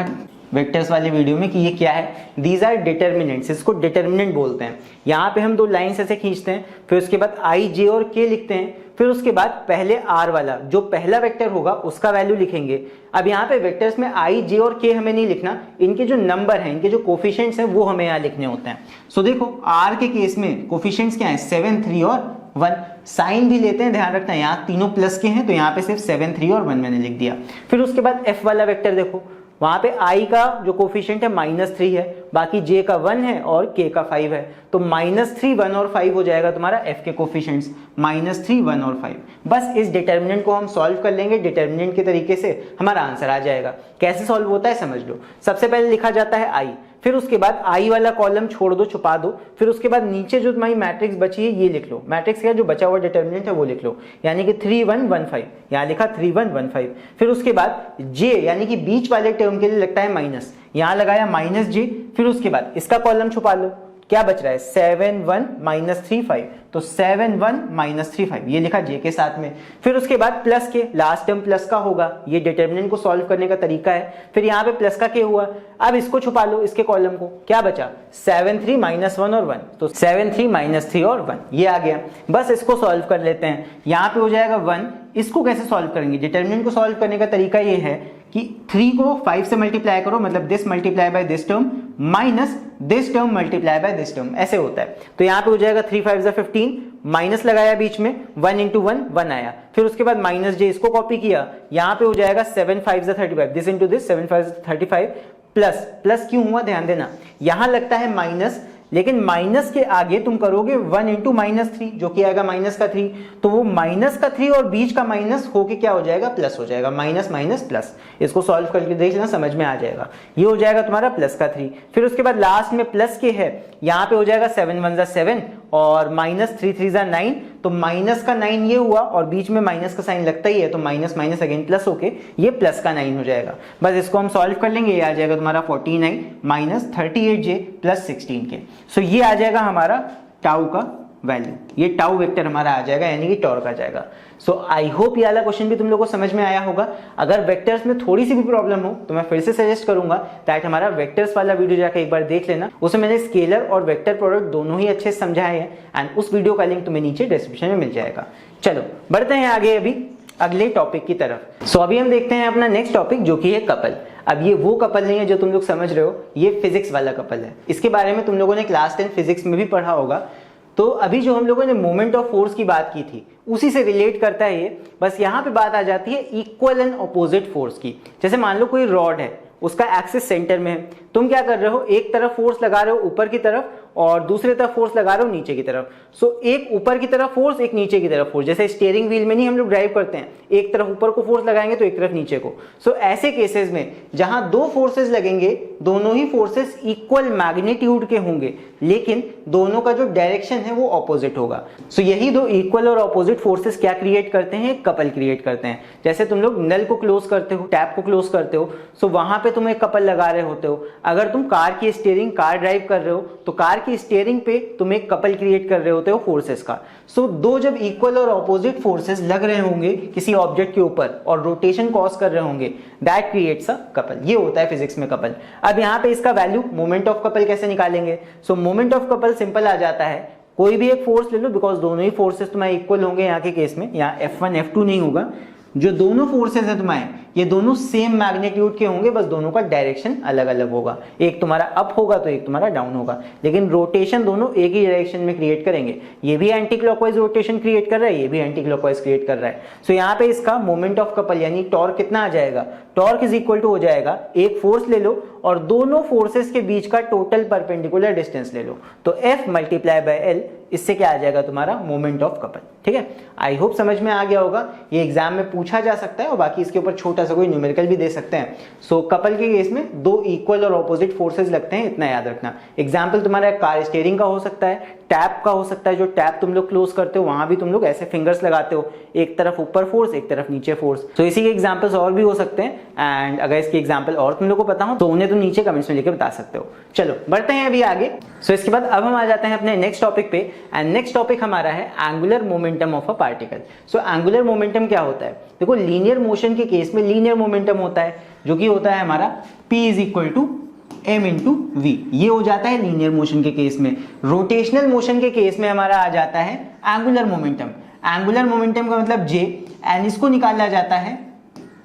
वेक्टर्स वाले वीडियो में कि ये क्या है, दीज आर डिटर्मिनेंट्स, इसको डिटर्मिनेंट बोलते हैं। यहाँ पे हम दो लाइन्स ऐसे खींचते हैं, फिर उसके बाद आई, जे और के लिखते हैं, फिर उसके बाद पहले r वाला जो पहला वेक्टर होगा उसका वैल्यू लिखेंगे। अब यहाँ पे वेक्टर्स में i, j और k हमें नहीं लिखना, इनके जो नंबर हैं, इनके जो कोफिशिएंट्स हैं वो हमें यहाँ लिखने होते हैं। सो देखो r के केस में कोफिशिएंट्स क्या है 7, 3 और 1। साइन भी लेते हैं, ध्यान रखना यहाँ तीनों प्लस के हैं तो यहाँ पे सिर्फ 7, 3 और 1 मैंने लिख दिया। फिर उसके बाद f वाला वेक्टर देखो, वहां पे i का जो कोफिशिएंट है -3 है, बाकी j का 1 है और k का 5 है, तो -3, 1 और 5 हो जाएगा तुम्हारा f के कोफिशिएंट्स, -3, 1 और 5। बस इस डिटर्मिनेंट को हम सॉल्व कर लेंगे, डिटर्मिनेंट के तरीके से हमारा आंसर आ जाएगा। कैसे सॉल्व होता है समझ लो। सबसे पहले लिखा जाता है i, फिर उसके बाद i वाला कॉलम छोड़ दो, छुपा दो, फिर उसके बाद नीचे जो तुम्हारी मैट्रिक्स बची है ये लिख लो, मैट्रिक्स का जो बचा हुआ डिटर्मिनेंट है वो लिख लो, यानी कि 3, 1, 1, 5, यहाँ लिखा 3, 1, 1, 5। फिर उसके बाद j यानी कि बीच वाले टर्म के लिए लगता है माइनस, यहाँ लगाया -j, फिर उसके बाद इसका कॉलम छुपा लो, क्या बच रहा है 7, 1, -3, 5, तो 7, 1, -3, 5 ये लिखा j के साथ में। फिर उसके बाद प्लस के, लास्ट टर्म प्लस का होगा, ये डिटर्मिनेंट को सॉल्व करने का तरीका है। फिर यहाँ पे प्लस का k हुआ, अब इसको छुपा लो, इसके कॉलम को, क्या बचा 7, 3, -1 और 1, तो 7, 3, -3 और 1 ये आ गया। बस इसको सॉल्व कर लेते हैं, यहाँ पे हो जाएगा 1। इसको कैसे सॉल्व करेंगे, डिटर्मिनेंट को सॉल्व करने का तरीका ये है कि 3 को 5 से मल्टीप्लाई करो, मतलब this multiply by this term minus this term multiply by this term, ऐसे होता है। तो यहाँ पे हो जाएगा 3, 5 = 15, माइनस लगाया बीच में, 1 × 1 1 आया, फिर उसके बाद -j इसको कॉपी किया, यहाँ पे हो जाएगा 7, 5 = 35, दिस इंटू दिस 7, 5 = 35, प्लस क्यों हुआ ध्यान देना, यहाँ लगता है माइनस, लेकिन माइनस के आगे तुम करोगे 1 × -3 जो कि आएगा -3, तो वो -3 और बीच का माइनस होके क्या हो जाएगा प्लस हो जाएगा, माइनस प्लस। इसको सॉल्व करके देख लेना, समझ में आ जाएगा। ये हो जाएगा तुम्हारा +3। फिर उसके बाद लास्ट में प्लस के है, यहाँ पे हो जाएगा 7, 1 = 7 और -3, 3 = 9, तो माइनस का 9 ये हुआ और बीच में माइनस का साइन लगता ही है, तो माइनस अगेन प्लस होके ये प्लस का 9 हो जाएगा। बस इसको हम सॉल्व कर लेंगे, ये आ जाएगा तुम्हारा 49 - 38j + 16k। सो ये आ जाएगा हमारा टाउ का वैल्यू, ये टाउ वेक्टर हमारा आ जाएगा, यानी कि टॉर्क आ जाएगा। सो आई होप ये वाला क्वेश्चन भी तुम लोगों को समझ में आया होगा। अगर वेक्टर्स में थोड़ी सी भी प्रॉब्लम हो तो मैं फिर से सजेस्ट करूंगा दैट हमारा वेक्टर्स वाला वीडियो जाकर एक बार देख लेना, उसमें मैंने स्केलर और वेक्टर प्रोडक्ट दोनों ही अच्छे से समझाए हैं, एंड उस वीडियो का लिंक तुम्हें नीचे डिस्क्रिप्शन में मिल जाएगा। चलो बढ़ते हैं आगे अभी अगले टॉपिक की तरफ। सो अभी हम देखते हैं अपना नेक्स्ट टॉपिक जो कि है कपल। अब ये वो कपल नहीं है जो तुम लोग समझ रहे हो, ये फिजिक्स वाला कपल है। इसके बारे में तुम लोगों ने क्लास 10 फिजिक्स में भी पढ़ा होगा। तो अभी जो हम लोगों ने मोमेंट ऑफ फोर्स की बात की थी उसी से रिलेट करता है ये, बस यहाँ पे बात आ जाती है इक्वल एंड ऑपोजिट फोर्स की। जैसे मान लो कोई रॉड है, उसका एक्सिस सेंटर में है, तुम क्या कर रहे हो, एक तरफ फोर्स लगा रहे हो ऊपर की तरफ और दूसरी तरफ फोर्स लगा रहे हो नीचे की तरफ। सो एक ऊपर की तरफ फोर्स, एक नीचे की तरफ फोर्स, जैसे स्टीयरिंग व्हील में नहीं हम लोग ड्राइव करते हैं, एक तरफ ऊपर को फोर्स लगाएंगे तो एक तरफ नीचे को। सो ऐसे केसेस में जहां दो फोर्सेस लगेंगे, दोनों ही फोर्सेस इक्वल मैग्नीट्यूड के होंगे, लेकिन दोनों का जो डायरेक्शन है वो ऑपोजिट होगा। सो यही दो इक्वल और ऑपोजिट फोर्सेस क्या क्रिएट करते हैं, कपल क्रिएट करते हैं। जैसे तुम लोग नल को क्लोज करते हो, टैप को क्लोज करते हो, सो वहां पे तुम एक कपल लगा रहे होते हो। अगर तुम कार की स्टीयरिंग, कार ड्राइव कर रहे हो, तो कार की स्टीयरिंग पे तुम एक कपल क्रिएट कर रहे होते हो फोर्सेस का। सो दो जब इक्वल और ऑपोजिट फोर्सेस लग रहे होंगे किसी ऑब्जेक्ट के ऊपर और रोटेशन कॉज कर रहे होंगे, दैट क्रिएट्स अ कपल। ये होता है फिजिक्स में कपल। अब यहाँ पे इसका वैल्यू मोमेंट ऑफ कपल कैसे निकालेंगे? So moment of couple simple आ जाता है, कोई भी एक फोर्स ले लो, बिकॉज दोनों ही फोर्सेस तुम्हारे इक्वल होंगे यहाँ के केस में, यहाँ F1 F2 नहीं होगा। जो दोनों फोर्सेस है तुम्हारे, ये दोनों सेम मैग्नीट्यूड के होंगे, बस दोनों का डायरेक्शन अलग अलग होगा। एक तुम्हारा अप होगा तो एक तुम्हारा डाउन होगा, लेकिन रोटेशन दोनों एक ही डायरेक्शन में क्रिएट करेंगे। ये भी एंटी क्लॉकवाइज रोटेशन क्रिएट कर रहा है, ये भी एंटी क्लॉकवाइज क्रिएट कर रहा है। सो यहाँ पे इसका मोमेंट ऑफ कपल यानी टॉर्क कितना आ जाएगा? टॉर्क इज इक्वल टू हो जाएगा, एक फोर्स ले लो और दोनों फोर्सेस के बीच का टोटल परपेंडिकुलर डिस्टेंस ले लो, तो F × L, इससे क्या आ जाएगा तुम्हारा मोमेंट ऑफ कपल। ठीक है, आई होप समझ में आ गया होगा। ये एग्जाम में पूछा जा सकता है और बाकी इसके ऊपर छोटा सा कोई न्यूमेरिकल भी दे सकते हैं। सो कपल के केस में दो इक्वल और ऑपोजिट फोर्सेस लगते हैं, इतना याद रखना। एग्जाम्पल तुम्हारा कार स्टीयरिंग का हो सकता है, टैप का हो सकता है, जो टैप तुम लोग क्लोज करते हो वहां भी तुम लोग ऐसे फिंगर्स लगाते हो, एक तरफ ऊपर फोर्स एक तरफ नीचे फोर्स। तो इसी के एग्जाम्पल्स और भी हो सकते हैं, एंड अगर इसके एग्जाम्पल और तुम लोग को पता हो तो उन्हें तुम नीचे कमेंट्स में लिखकर बता सकते हो। चलो बढ़ते हैं अभी आगे। सो इसके बाद अब हम आ जाते हैं अपने नेक्स्ट टॉपिक पे, एंड नेक्स्ट टॉपिक हमारा है angular momentum of a particle. So angular momentum क्या होता है? देखो, लीनियर मोशन के केस में लीनियर मोमेंटम होता है, जो कि होता है हमारा P = m × v। ये हो जाता है लीनियर मोशन के केस में। रोटेशनल मोशन के केस में हमारा आ जाता है एंगुलर मोमेंटम। एंगुलर मोमेंटम का मतलब जे, एंड इसको निकाला जाता है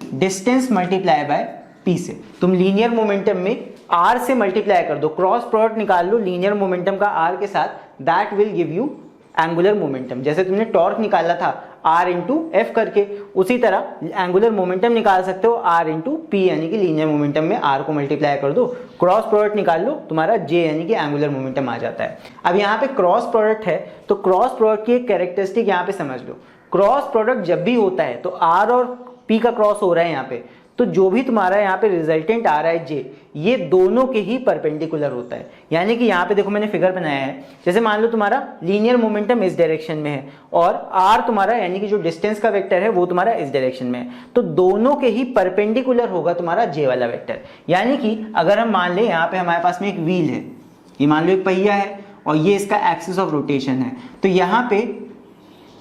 डिस्टेंस मल्टीप्लाई बाय पी से। तुम लीनियर मोमेंटम में आर से मल्टीप्लाई कर दो, क्रॉस प्रोडक्ट निकाल लो लीनियर मोमेंटम का आर के साथ, that will give you angular momentum. जैसे तुमने टॉर्क निकाला था आर इंटू एफ करके, उसी तरह एंगुलर मोमेंटम निकाल सकते हो आर इंटू पी, यानी कि लीनियर मोमेंटम में आर को मल्टीप्लाई कर दो, क्रॉस प्रोडक्ट निकाल लो, तुम्हारा जे यानी कि एंगुलर मोमेंटम आ जाता है। अब यहाँ पे क्रॉस प्रोडक्ट है तो क्रॉस प्रोडक्ट की एक कैरेक्टरिस्टिक यहाँ पे समझ लो, क्रॉस प्रोडक्ट जब भी होता है तो आर और पी का क्रॉस हो रहा है यहाँ पे, तो जो भी तुम्हारा यहाँ पे रिजल्टेंट आ रहा है जे, ये दोनों के ही परपेंडिकुलर होता है। यानी कि यहाँ पे देखो मैंने फिगर बनाया है, जैसे मान लो तुम्हारा लीनियर मोमेंटम इस डायरेक्शन में है और आर तुम्हारा यानी कि जो डिस्टेंस का वेक्टर है वो तुम्हारा इस डायरेक्शन में है, तो दोनों के ही परपेंडिकुलर होगा तुम्हारा जे वाला वेक्टर। यानी कि अगर हम मान ले यहाँ पे हमारे पास में एक व्हील है, ये मान लो एक पहिया है और ये इसका एक्सिस ऑफ रोटेशन है, तो यहाँ पे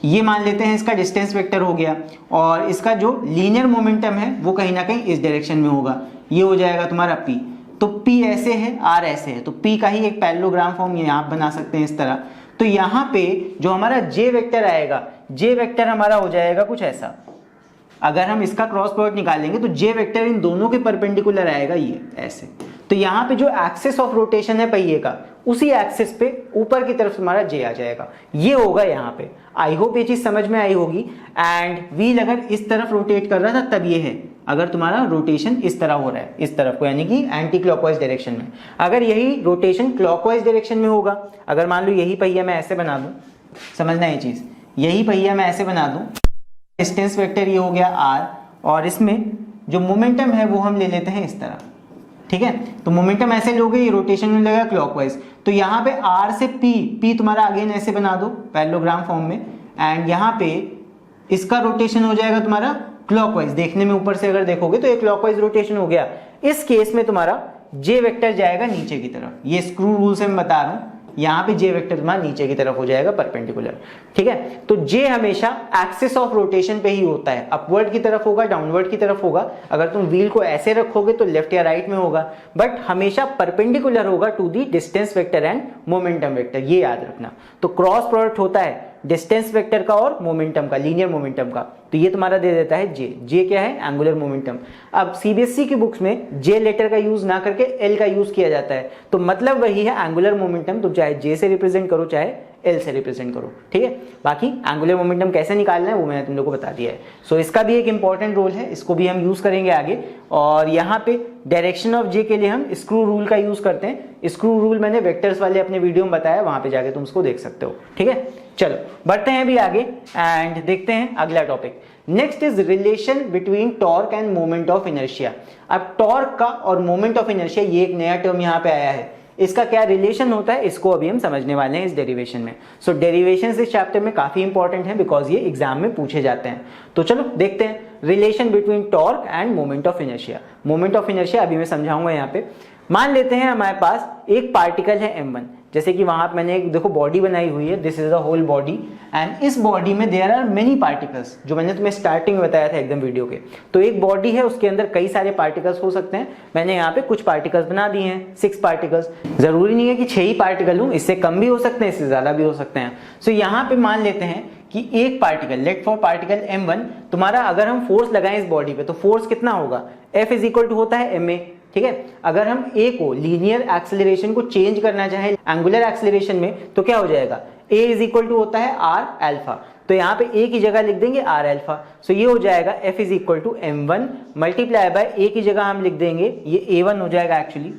ये मान लेते हैं इसका डिस्टेंस वेक्टर हो गया और इसका जो लीनियर मोमेंटम है वो कहीं ना कहीं इस डायरेक्शन में होगा, ये हो जाएगा तुम्हारा P। तो P ऐसे है, R ऐसे है, तो P का ही एक पैरेललोग्राम फॉर्म यहाँ आप बना सकते हैं इस तरह। तो यहाँ पे जो हमारा J वेक्टर आएगा, J वेक्टर हमारा हो जाएगा कुछ ऐसा। अगर हम इसका क्रॉस प्रोडक्ट निकालेंगे तो J वेक्टर इन दोनों के परपेंडिकुलर आएगा, ये ऐसे। तो यहाँ पे जो एक्सिस ऑफ रोटेशन है पहिए का, उसी एक्सिस पे ऊपर की तरफ तुम्हारा J आ जाएगा, ये होगा यहाँ पे। आई होप ये चीज समझ में आई होगी। एंड व्हील अगर इस तरफ रोटेट कर रहा था तब ये है, अगर तुम्हारा रोटेशन इस तरह हो रहा है इस तरफ को, यानी कि एंटी क्लॉकवाइज डायरेक्शन में। अगर यही रोटेशन क्लॉकवाइज डायरेक्शन में होगा, अगर मान लो यही पहिया मैं ऐसे बना दूं, समझना ये चीज, यही पहिया मैं ऐसे बना दूं, डिस्टेंस वेक्टर ये हो गया आर और इसमें जो मोमेंटम है वो हम ले लेते हैं इस तरह, ठीक है। तो मोमेंटम ऐसे लोगे, ये रोटेशन में लगेगा क्लॉकवाइज, तो यहाँ पे आर से पी तुम्हारा अगेन ऐसे बना दो पैरेललोग्राम फॉर्म में, एंड यहाँ पे इसका रोटेशन हो जाएगा तुम्हारा क्लॉकवाइज। देखने में ऊपर से अगर देखोगे तो ये क्लॉकवाइज रोटेशन हो गया। इस केस में तुम्हारा जे वेक्टर जाएगा नीचे की तरफ, ये स्क्रू रूल से मैं बता रहा हूँ, यहाँ पे जे वेक्टर तुम्हारा नीचे की तरफ हो जाएगा परपेंडिकुलर, ठीक है। तो जे हमेशा एक्सिस ऑफ रोटेशन पे ही होता है, अपवर्ड की तरफ होगा, डाउनवर्ड की तरफ होगा। अगर तुम व्हील को ऐसे रखोगे तो लेफ्ट या राइट में होगा, बट हमेशा परपेंडिकुलर होगा to the distance vector and momentum vector, ये याद रखना। तो क्रॉस प्रोडक्ट होता है डिस्टेंस वेक्टर का और मोमेंटम का, लीनियर मोमेंटम का, तो ये तुम्हारा दे देता है जे। जे क्या है? Angular momentum. अब सीबीएसई की बुक्स में जे लेटर का यूज ना करके एल का यूज किया जाता है, तो मतलब वही है एंगुलर मोमेंटम, तो चाहे जे से रिप्रेजेंट करो चाहे एल से रिप्रेजेंट करो, ठीक है। बाकी एंगुलर मोमेंटम कैसे निकालना है वो मैंने तुम लोग को बता दिया है। सो इसका भी एक इंपॉर्टेंट रोल है, इसको भी हम यूज करेंगे आगे। और यहाँ पे डायरेक्शन ऑफ जे के लिए हम स्क्रू रूल का यूज करते हैं। स्क्रू रूल मैंने वेक्टर्स वाले अपने वीडियो में बताया, वहां पे जाके तुम उसको देख सकते हो, ठीक है। चलो बढ़ते हैं अभी आगे एंड देखते हैं अगला topic. Next is relation between torque and moment of inertia. अब टॉर्क का और मोमेंट ऑफ इनर्शिया, ये एक नया टर्म यहाँ पे आया है, इसका क्या रिलेशन होता है इसको अभी हम समझने वाले हैं इस डेरिवेशन में। सो डेरिवेशंस इस चैप्टर में काफी इंपॉर्टेंट है बिकॉज ये एग्जाम में पूछे जाते हैं। तो चलो देखते हैं relation between torque and moment of inertia. Moment of inertia अभी मैं समझाऊंगा। यहाँ पे मान लेते हैं हमारे पास एक पार्टिकल है m1, जैसे कि वहां मैंने एक देखो बॉडी बनाई हुई है, this is a whole body and इस बॉडी में देयर आर मेनी पार्टिकल्स, जो मैंने तुम्हें स्टार्टिंग में बताया था एकदम वीडियो के। तो एक बॉडी है, उसके अंदर कई सारे पार्टिकल्स हो सकते हैं। मैंने यहाँ पे कुछ पार्टिकल्स बना दिए हैं, 6 पार्टिकल्स। जरूरी नहीं है कि 6 ही पार्टिकल हो, इससे कम भी हो सकते हैं, इससे ज्यादा भी हो सकते हैं। सो यहाँ पे मान लेते हैं कि एक particle, late for particle m1, तुम्हारा अगर हम फोर्स लगाएं इस बॉडी पे तो फोर्स कितना होगा? F इज इक्वल टू होता है ma, ठीक है। अगर हम a को लीनियर एक्सेलरेशन को चेंज करना चाहें एंगुलर एक्सेलरेशन में तो क्या हो जाएगा? a इज इक्वल टू होता है r अल्फा, तो यहाँ पे a की जगह लिख देंगे r अल्फा। सो ये हो जाएगा F is equal to m1 multiply by a की जगह हम लिख देंगे ये a1 हो जाएगा एक्चुअली,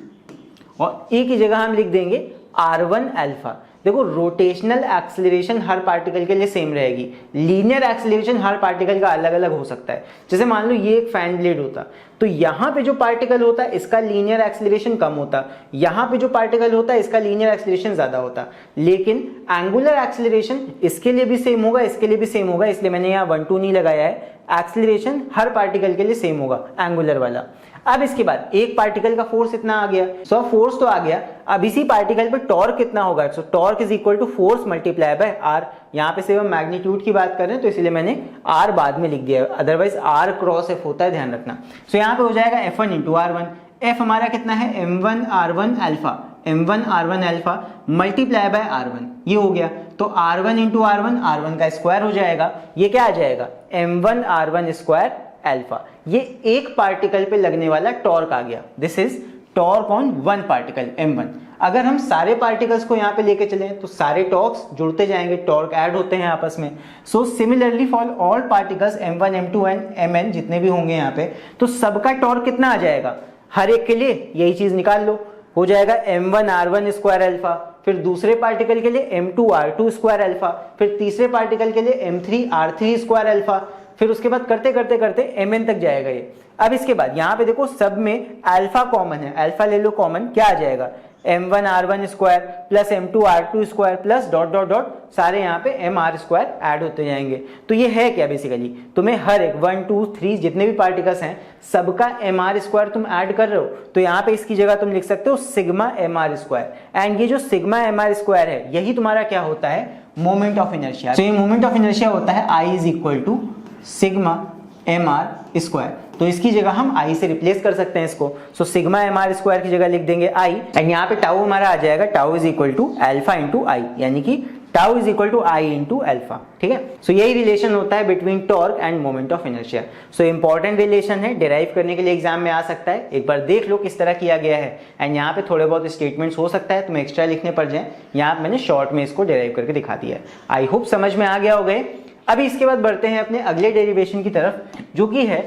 और a की जगह हम लिख देंगे r1 अल्फा। देखो रोटेशनल एक्सेलरेशन हर पार्टिकल के लिए सेम रहेगी, लीनियर एक्सेलरेशन हर पार्टिकल का अलग अलग हो सकता है। जैसे मान लो ये एक फैन ब्लेड होता, तो यहाँ पे जो पार्टिकल होता है इसका लीनियर एक्सेलरेशन कम होता, यहाँ पे जो पार्टिकल होता है इसका लीनियर एक्सेलरेशन ज्यादा होता। लेकिन एंगुलर एक्सेलरेशन इसके लिए भी सेम होगा, इसके लिए भी सेम होगा, इसलिए मैंने यहाँ 1 2 नहीं लगाया है। एक्सेलरेशन हर पार्टिकल के लिए सेम होगा एंगुलर वाला। अब इसके बाद एक पार्टिकल का फोर्स इतना आ गया, सो फोर्स तो आ गया, अब इसी पार्टिकल पे टॉर्क कितना होगा? So torque is equal to force multiply by R. यहाँ पे सिर्फ हम मैग्नीट्यूड की बात कर रहे हैं तो इसलिए मैंने आर बाद में लिख दिया, अदरवाइज आर क्रॉस एफ होता है, ध्यान रखना। सो यहाँ पे हो जाएगा F1 इंटू R1। एफ हमारा कितना है? m1 r1 alpha. m1 r1 alpha multiply by r1, ये हो गया। तो r1 इंटू r1, r1 का स्क्वायर हो जाएगा, ये क्या आ जाएगा m1 r1 स्क्वायर अल्फा। ये एक पार्टिकल पे लगने वाला टॉर्क आ गया। This is torque on one particle m1। अगर हम सारे पार्टिकल्स को यहाँ पे लेके चलें तो सारे टॉर्क्स जुड़ते जाएंगे, टॉर्क ऐड होते हैं आपस में। So similarly for all particles m1 m2 and mn जितने भी होंगे यहाँ पे, तो सबका टॉर्क कितना आ जाएगा, हर एक के लिए यही चीज निकाल लो, हो जाएगा m1 r1 स्क्वायर अल्फा, फिर दूसरे पार्टिकल के लिए m2 r2 स्क्वायर अल्फा, फिर तीसरे पार्टिकल के लिए m3 r3 स्क्वायर अल्फा, फिर उसके बाद करते करते करते mn तक जाएगा ये। अब इसके बाद यहाँ पे देखो सब में अल्फा कॉमन है, अल्फा ले लो कॉमन, क्या आ जाएगा m1 r1 square plus m2 r2 square plus dot dot dot सारे यहाँ पे mr स्क्वायर ऐड होते जाएंगे। तो ये है क्या बेसिकली, तुम्हें हर एक 1 2 3 जितने भी पार्टिकल्स हैं सबका mr स्क्वायर तुम ऐड कर रहे हो, तो यहाँ पे इसकी जगह तुम लिख सकते हो सिग्मा mr स्क्वायर। एंड ये जो सिग्मा mr स्क्वायर है यही तुम्हारा क्या होता है, मोमेंट ऑफ इनर्शिया। तो ये मोमेंट ऑफ इनर्शिया होता है I is equal to sigma mr square. तो इसकी जगह हम I से रिप्लेस कर सकते हैं इसको। सो सिग्मा mr स्क्वायर की जगह लिख देंगे I, एंड यहाँ पे टाउ हमारा आ जाएगा tau is equal to alpha into I, यानी कि tau is equal to I into alpha. ठीक है, सो यही रिलेशन होता है between torque and moment of inertia. So important relation है, डिराइव करने के लिए एग्जाम में आ सकता है, एक बार देख लो किस तरह किया गया है। एंड यहाँ पे थोड़े बहुत स्टेटमेंट्स हो सकता है तुम्हें एक्स्ट्रा लिखने पड़ जाए, यहाँ मैंने शॉर्ट में इसको डिराइव करके दिखा दिया है। आई होप समझ में आ गया हो गए। अभी इसके बाद बढ़ते हैं अपने अगले डेरिवेशन की तरफ, जो कि है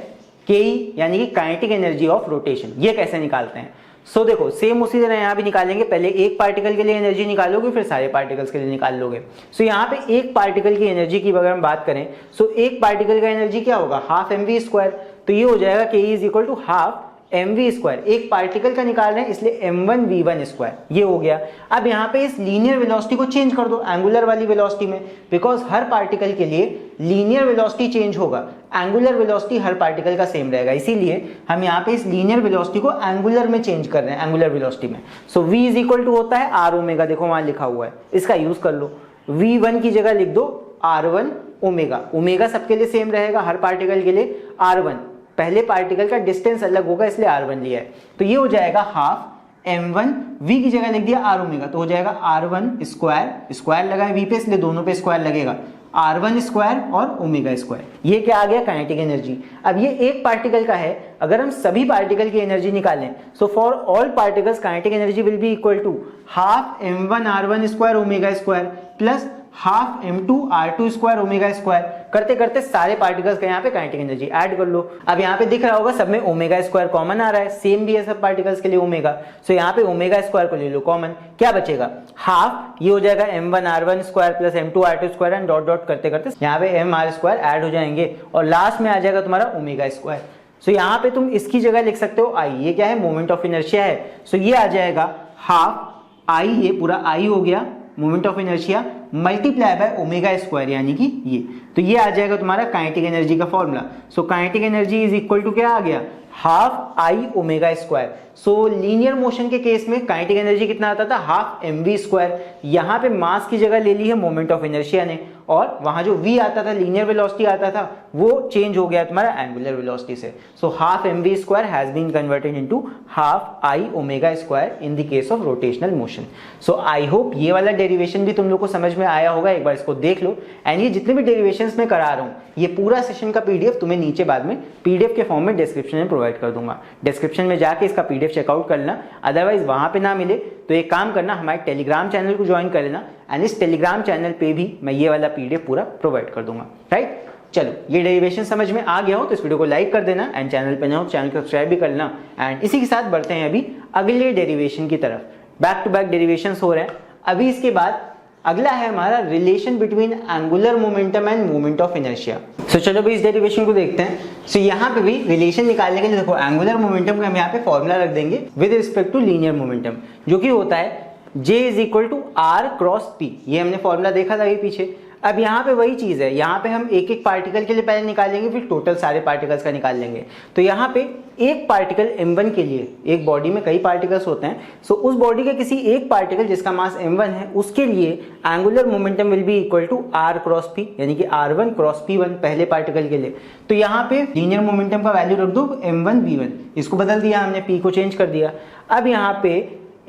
के यानी कि काइनेटिक एनर्जी ऑफ रोटेशन। ये कैसे निकालते हैं, सो देखो सेम उसी तरह यहाँ भी निकालेंगे। पहले एक पार्टिकल के लिए एनर्जी निकालोगे, फिर सारे पार्टिकल्स के लिए निकाल लोगे। सो यहाँ पे एक पार्टिकल की एनर्जी की अगर हम बात करें, सो एक पार्टिकल का एनर्जी क्या होगा, हाफ mv स्क्वायर। तो ये हो जाएगा K is equal to half mv square, एक पार्टिकल का निकाल रहे हैं इसलिए m1 v1 स्क्वायर, ये हो गया। अब यहाँ पे इस लीनियर वेलोसिटी को चेंज कर दो एंगुलर वाली वेलोसिटी में, बिकॉज हर पार्टिकल के लिए लीनियर वेलोसिटी चेंज होगा, एंगुलर वेलोसिटी हर पार्टिकल का सेम रहेगा, इसीलिए हम यहाँ पे इस लीनियर वेलोसिटी को एंगुलर में चेंज कर रहे हैं, एंगुलर वेलोसिटी में। सो v इज इक्वल टू होता है r ओमेगा, देखो वहां लिखा हुआ है, इसका यूज कर लो। v1 की जगह लिख दो r1 ओमेगा, ओमेगा सबके लिए सेम रहेगा, हर पार्टिकल के लिए r1, पहले पार्टिकल का डिस्टेंस अलग होगा इसलिए r1 लिया है। तो ये हो जाएगा हाफ m1, v की जगह लिख दिया r ओमेगा, तो हो जाएगा r1 स्क्वायर, स्क्वायर लगाए v पे इसलिए दोनों पे स्क्वायर लगेगा, r1 स्क्वायर और ओमेगा स्क्वायर। ये क्या आ गया, काइनेटिक एनर्जी। अब ये एक पार्टिकल का है, अगर हम सभी पार्टिकल की एनर्जी निकालें, so for all particles kinetic energy will be equal to half m1 r1 square omega square plus half m2 r2 square omega square. करते करते सारे पार्टिकल्स का यहाँ पे काइनेटिक एनर्जी ऐड कर लो। अब यहाँ पे दिख रहा होगा सब में ओमेगा स्क्वायर कॉमन आ रहा है, सेम भी है सब पार्टिकल्स के लिए ओमेगा। सो यहाँ पे ओमेगा स्क्वायर को ले लो कॉमन, क्या बचेगा हाफ, ये हो जाएगा m1 r1 square plus m2 r2 square and dot dot करते करते यहाँ पे mr स्क्वायर ऐड हो जाएंगे और लास्ट में आ जाएगा तुम्हारा ओमेगा स्क्वायर। सो यहाँ पे तुम इसकी जगह लिख सकते हो I, ये क्या है, मोमेंट ऑफ इनर्शिया है। सो ये आ जाएगा हाफ I, ये पूरा I हो गया moment of inertia multiply by omega square, यानी कि ये। तो ये आ जाएगा तुम्हारा काइनेटिक एनर्जी का formula. So kinetic energy is equal to क्या आ गया, half I omega square. So linear motion के केस में काइनेटिक एनर्जी कितना आता था, हाफ mv स्क्वायर। यहाँ पे मास की जगह ले ली है मोमेंट ऑफ इनर्शिया ने, और वहां जो v आता था, लीनियर वेलोसिटी आता था, वो चेंज हो गया तुम्हारा एंगुलर वेलोसिटी से। So half mv square has been converted into half I omega square in the case of rotational motion. So I hope ये वाला डेरिवेशन भी तुम लोग को समझ में आया होगा, एक बार इसको देख लो। एंड ये जितने भी डेरिवेशंस मैं करा रहा हूँ, ये पूरा सेशन का PDF तुम्हें नीचे बाद में PDF के फॉर्म में डिस्क्रिप्शन में प्रोवाइड कर दूंगा। डिस्क्रिप्शन में जाके इसका PDF चेकआउट कर लेना, अदरवाइज वहां पे ना मिले तो एक काम करना, हमारे टेलीग्राम चैनल को ज्वाइन कर लेना, एंड इस टेलीग्राम चैनल पे भी मैं ये वाला PDF पूरा प्रोवाइड कर दूंगा। राइट, चलो ये डेरिवेशन समझ में आ गया हो तो इस वीडियो को लाइक कर देना, एंड चैनल पे नए हो चैनल को सब्सक्राइब भी कर लेना। एंड इसी के साथ बढ़ते हैं अभी अगले डेरिवेशन की तरफ। बैक टू बैक डेरिवेशन हो रहे हैं। अभी इसके बाद अगला है हमारा relation between angular momentum and moment of inertia. So चलो भी इस डेरिवेशन को देखते हैं। सो यहाँ पे भी रिलेशन निकालने के लिए देखो, एंगुलर मोमेंटम का हम यहाँ पे फॉर्मूला रख देंगे with respect to linear momentum, जो कि होता है J is equal to R cross P। ये हमने फॉर्मूला देखा था अभी पीछे। अब यहाँ पे वही चीज है, यहाँ पे हम एक एक पार्टिकल के लिए पहले निकालेंगे, फिर टोटल सारे पार्टिकल्स का निकाल लेंगे। तो यहाँ पे एक पार्टिकल m1 के लिए, एक बॉडी में कई पार्टिकल्स होते हैं, सो उस बॉडी के किसी एक पार्टिकल जिसका मास m1 है, उसके लिए angular momentum will be equal to R cross P, यानी कि R1 क्रॉस P1 पहले पार्टिकल के लिए। तो यहाँ पे लीनियर मोमेंटम का वैल्यू रख दो m1 v1, इसको बदल दिया हमने, P को चेंज कर दिया। अब यहाँ पे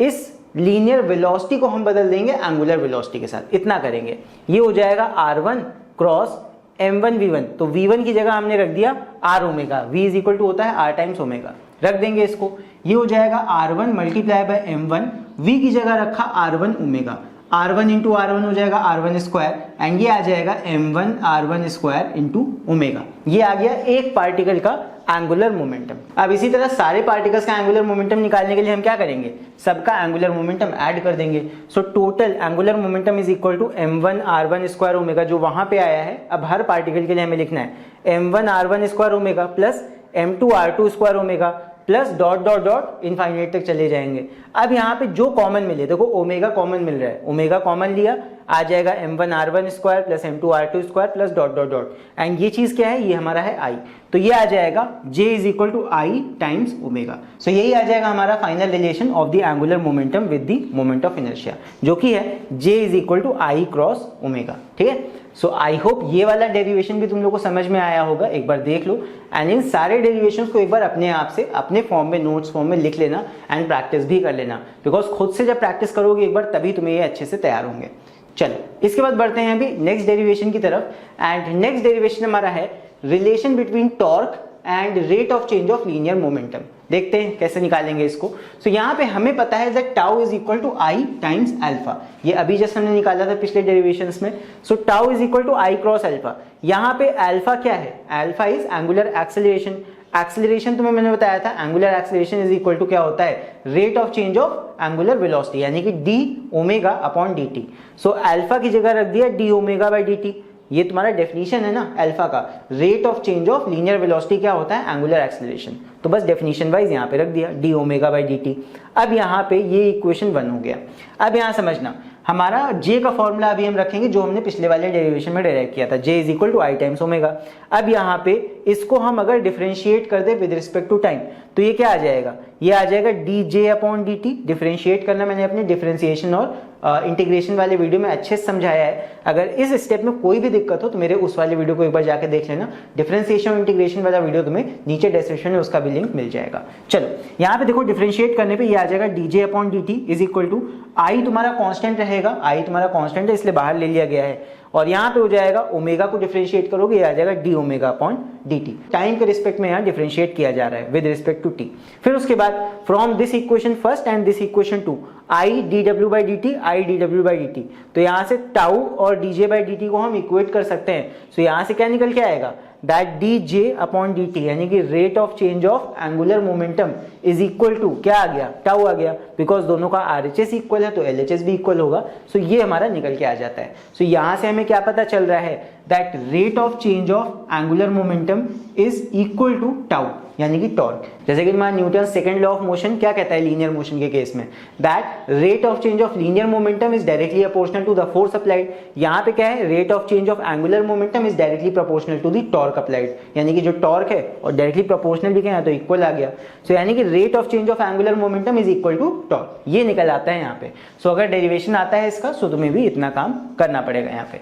इस लीनियर वेलोसिटी को हम बदल देंगे एंगुलर वेलोसिटी के साथ, इतना करेंगे। ये हो जाएगा r1 क्रॉस m1 v1, तो v1 की जगह हमने रख दिया r omega, v is equal to होता है r टाइम्स ओमेगा, रख देंगे इसको। ये हो जाएगा r1 multiply by m1, v की जगह रखा r1 omega, r1 into r1 हो जाएगा r1 स्क्वायर, एंड ये आ जाएगा m1 r1 square into omega. ये आ गया एक पार्टिकल का एंगुलर मोमेंटम। अब इसी तरह सारे पार्टिकल्स का एंगुलर मोमेंटम निकालने के लिए हम क्या करेंगे, सबका एंगुलर मोमेंटम ऐड कर देंगे। So total angular momentum is equal to m1 r1 square omega, जो वहां पे आया है। अब हर पार्टिकल के लिए हमें लिखना है m1 r1 square omega plus m2 r2 square omega plus dot dot dot infinite तक चले जाएंगे। अब यहाँ पे जो कॉमन मिले, देखो ओमेगा कॉमन मिल रहा है, ओमेगा कॉमन लिया, आ जाएगा m1 r1 square plus m2 r2 square plus dot dot dot, and ये चीज क्या है, ये हमारा है i, तो ये आ जाएगा j is equal to I times omega. So यही आ जाएगा हमारा final relation of the angular momentum with the moment of inertia, जो कि है j is equal to I cross omega. ठीक है, सो आई होप ये वाला डेरिवेशन भी तुम लोग को समझ में आया होगा, एक बार देख लो एंड इन सारे डेरिवेशंस को एक बार अपने आप से अपने फॉर्म में, नोट्स फॉर्म में लिख लेना एंड प्रैक्टिस भी कर लेना, बिकॉज खुद से जब प्रैक्टिस करोगे एक बार, तभी तुम्हें ये अच्छे से तैयार होंगे। चलो इसके बाद बढ़ते हैं अभी नेक्स्ट डेरिवेशन की तरफ, एंड नेक्स्ट डेरिवेशन हमारा है relation between torque and rate of change of linear momentum. देखते हैं कैसे निकालेंगे इसको। सो यहाँ पे हमें पता है that tau is equal to I times alpha, ये अभी जस्ट हमने निकाला था पिछले डेरिवेशंस में। So tau is equal to I cross alpha. यहाँ पे अल्फा क्या है, alpha is angular acceleration. Acceleration तुम्हें मैंने बताया था, angular acceleration is equal to क्या होता है, rate of change of angular velocity, यानी कि D omega upon D T. So alpha की जगह रख दिया D omega by D T, ये तुम्हारा डेफिनेशन है ना अल्फा का, rate of change of linear velocity क्या होता है, एंगुलर एक्सेलरेशन। तो बस डेफिनेशन वाइज यहाँ पे रख दिया D omega by D T. अब यहाँ पे ये इक्वेशन 1 हो गया। अब यहाँ समझना, हमारा जे का फॉर्मूला अभी हम रखेंगे जो हमने पिछले वाले डेरिवेशन में डिराइव किया था, J is equal to I times omega. अब यहाँ पे इसको हम अगर डिफरेंशिएट कर दे विद रिस्पेक्ट टू टाइम, तो ये क्या आ जाएगा, ये आ जाएगा D J upon D T. Differentiate करना मैंने अपने डिफरेंशिएशन और इंटीग्रेशन वाले वीडियो में अच्छे से समझाया है। अगर इस स्टेप में कोई भी दिक्कत हो तो मेरे उस वाले वीडियो को एक बार जाके देख लेना, डिफरेंशिएशन और इंटीग्रेशन वाला वीडियो तुम्हें नीचे डिस्क्रिप्शन में उसका भी लिंक मिल जाएगा। चलो यहाँ पे देखो, डिफरेंशिएट करने पे ये आ जाएगा D J upon D T is equal to I, तुम्हारा कांस्टेंट रहेगा, आई तुम्हारा कांस्टेंट है इसलिए बाहर ले लिया गया है, और यहाँ पे हो जाएगा ओमेगा को डिफरेंशिएट करोगे, ये आ जाएगा D omega upon D T. Time के रिस्पेक्ट में यहाँ डिफरेंशिएट किया जा रहा है विद रिस्पेक्ट टू टी। फिर उसके बाद from this equation first and this equation two, I D W by D T, I D W by D T, तो यहाँ से टाउ और D J by D T को हम इक्वेट कर सकते हैं। सो यहाँ से क्या निकल के आएगा, that D J upon D T, यानी कि rate of change of angular momentum is equal to क्या आ गया, टाउ आ गया, बिकॉज दोनों का आरएचएस इक्वल है तो एलएचएस भी इक्वल होगा। सो ये हमारा निकल के आ जाता है। सो यहाँ से हमें क्या पता चल रहा है, that rate of change of angular momentum is equal to tau, यानी कि टॉर्क। जैसे कि हमारा Newton second law of motion क्या कहता है लीनियर मोशन के केस में, that rate of change of linear momentum is directly proportional to the force applied. यहाँ पे क्या है, rate of change of angular momentum is directly proportional to the torque applied, यानी कि जो टॉर्क है और डायरेक्टली प्रोपोर्शनल भी क्या है तो इक्वल आ गया। सो यानी कि rate of change of angular momentum is equal to torque, ये निकल आता है यहाँ पे। सो अगर डेरिवेशन आता है इसका, सो तुम्हें भी इतना काम करना पड़ेगा यहाँ पे।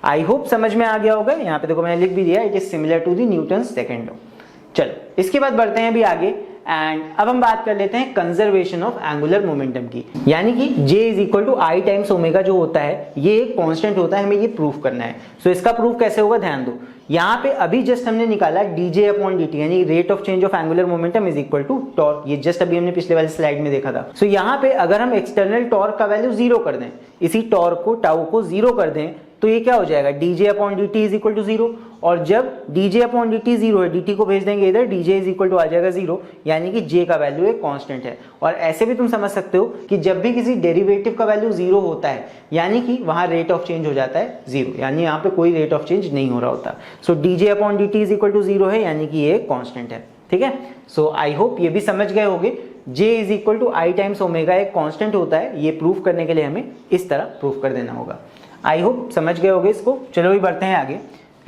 आई होप समझ में आ गया होगा। यहाँ पे देखो मैंने लिख भी दिया, it is similar to the Newton second law. चलो इसके बाद बढ़ते हैं अभी आगे, एंड अब हम बात कर लेते हैं कंजर्वेशन ऑफ एंगुलर मोमेंटम की, यानी कि J is equal to I times omega जो होता है, ये एक कांस्टेंट होता है, हमें ये प्रूफ करना है। सो इसका प्रूफ कैसे होगा, ध्यान दो। यहाँ पे अभी जस्ट हमने निकाला dj अपॉन dt, यानी rate of change of angular momentum is equal to torque, ये जस्ट अभी हमने पिछले वाले स्लाइड में देखा था। सो यहाँ पे अगर हम एक्सटर्नल टॉर्क का वैल्यू 0 कर दें, इसी टॉर्क को टाउ को 0 कर दें, तो ये क्या हो जाएगा, dj upon dt is equal to 0, और जब dj अपॉन dt 0 है, dt को भेज देंगे इधर, dj इज इक्वल टू आ जाएगा 0, यानी कि j का वैल्यू एक कांस्टेंट है। और ऐसे भी तुम समझ सकते हो कि जब भी किसी डेरिवेटिव का वैल्यू 0 होता है, यानी कि वहां रेट ऑफ चेंज हो जाता है 0, यानी यहाँ पे कोई रेट ऑफ चेंज नहीं हो रहा होता। So dj upon dt is equal to 0 है, यानी कि ये कांस्टेंट है। ठीक है, सो आई होप ये भी समझ गए होंगे। J is equal to I times omega एक कांस्टेंट होता है, ये प्रूफ करने के लिए हमें इस तरह प्रूफ कर देना होगा। आई होप समझ गए होंगे इसको। चलो भी बढ़ते हैं आगे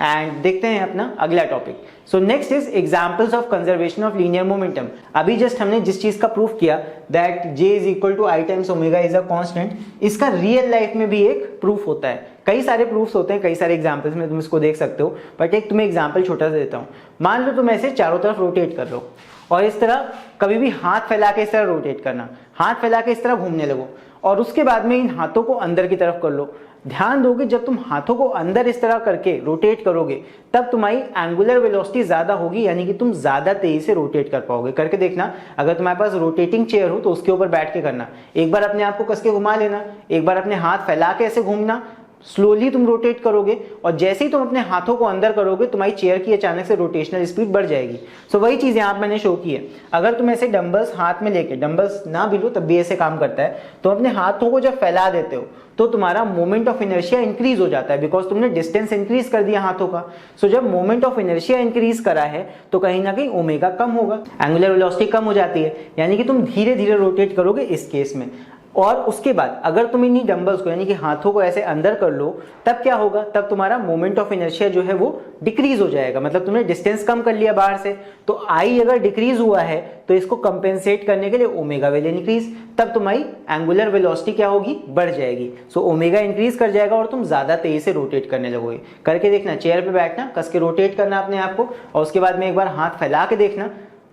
एंड देखते हैं अपना अगला topic. So next is examples of conservation of linear momentum. अभी जस्ट हमने जिस चीज का प्रूफ किया that J is equal to I times omega is a constant, इसका रियल लाइफ में भी एक प्रूफ होता है। कई सारे प्रूफ्स होते हैं, कई सारे एग्जांपल्स में तुम इसको देख सकते हो, बट एक तुम्हें एग्जांपल छोटा सा देता हूँ। मान लो तुम ऐसे चारों तरफ रोटेट कर रहे हो और इस तरह कभी भी हाथ फैला के इस तरह रोटेट करना, हाथ फैला के इस तरह घूमने लगो और उसके बाद में इन हाथों को अंदर की तरफ कर लो। ध्यान दोगे जब तुम हाथों को अंदर इस तरह करके रोटेट करोगे तब तुम्हारी एंगुलर वेलोसिटी ज्यादा होगी, यानी कि तुम ज्यादा तेजी से रोटेट कर पाओगे। करके देखना, अगर तुम्हारे पास रोटेटिंग चेयर हो तो उसके ऊपर बैठ के करना, एक बार अपने आप को कस के घुमा लेना, एक बार अपने हाथ फैला के ऐसे घूमना, स्लोली तुम रोटेट करोगे और जैसे ही तुम अपने हाथों को अंदर करोगे तुम्हारी चेयर की अचानक से रोटेशनल स्पीड बढ़ जाएगी। सो वही चीज यहाँ मैंने शो की है। अगर तुम ऐसे डंबल्स हाथ में लेके, डंबल्स ना भी लो तब भी ऐसे काम करता है, तो अपने हाथों को जब फैला देते हो तो तुम्हारा मोमेंट ऑफ इनर्शिया इंक्रीज हो जाता है, बिकॉज तुमने डिस्टेंस इंक्रीज कर दिया हाथों का। सो जब मोमेंट ऑफ इनर्शिया इंक्रीज करा है तो कहीं ना कहीं ओमेगा कम होगा, एंगुलर वेलोसिटी कम हो जाती है, यानी कि तुम धीरे धीरे रोटेट करोगे इस केस में। और उसके बाद अगर तुम इन्हीं डंबल्स को यानी कि हाथों को ऐसे अंदर कर लो तब क्या होगा, तब तुम्हारा मोमेंट ऑफ इनर्शिया जो है वो डिक्रीज हो जाएगा, मतलब तुमने डिस्टेंस कम कर लिया बाहर से। तो आई अगर डिक्रीज हुआ है तो इसको कंपेंसेट करने के लिए ओमेगा विल इंक्रीज, तब तुम्हारी एंगुलर वेलोसिटी क्या होगी, बढ़ जाएगी। सो ओमेगा इंक्रीज कर जाएगा और तुम ज्यादा तेजी से रोटेट करने लगोगे। करके देखना, चेयर पे बैठना, कस के रोटेट करना अपने आप को और उसके बाद में एक बार हाथ फैला के देखना,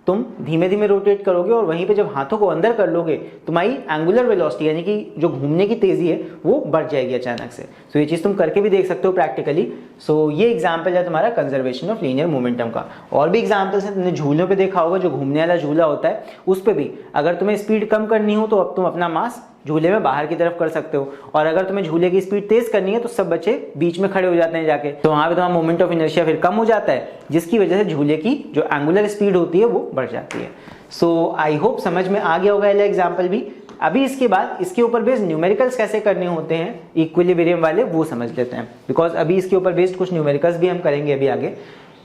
तुम धीमे धीमे रोटेट करोगे और वहीं पे जब हाथों को अंदर कर लोगे तुम्हारी एंगुलर वेलोसिटी यानी कि जो घूमने की तेजी है वो बढ़ जाएगी अचानक से। सो ये चीज तुम करके भी देख सकते हो प्रैक्टिकली। सो ये एग्जांपल है तुम्हारा कंजर्वेशन ऑफ लीनियर मोमेंटम का। और भी एग्जांपल्स हैं, तुमने झूलों पे देखा होगा, जो घूमने वाला झूला होता है उस पे भी अगर तुम्हें स्पीड कम करनी हो तो अब तुम अपना मास झूले में बाहर की तरफ कर सकते हो, और अगर तुम्हें झूले की स्पीड तेज करनी है तो सब बच्चे बीच में खड़े हो जाते हैं जाके, तो वहां पे तुम्हारा मोमेंट ऑफ इनर्शिया फिर कम हो जाता है, जिसकी वजह से झूले की जो एंगुलर स्पीड होती है वो बढ़ जाती है। सो आई होप समझ में आ गया होगा ये एग्जाम्पल भी। अभी इसके बाद इसके ऊपर बेस्ड न्यूमेरिकल्स कैसे करने होते हैं इक्विलिब्रियम वाले वो समझ लेते हैं, बिकॉज अभी इसके ऊपर बेस्ड कुछ न्यूमेरिकल्स भी हम करेंगे अभी आगे।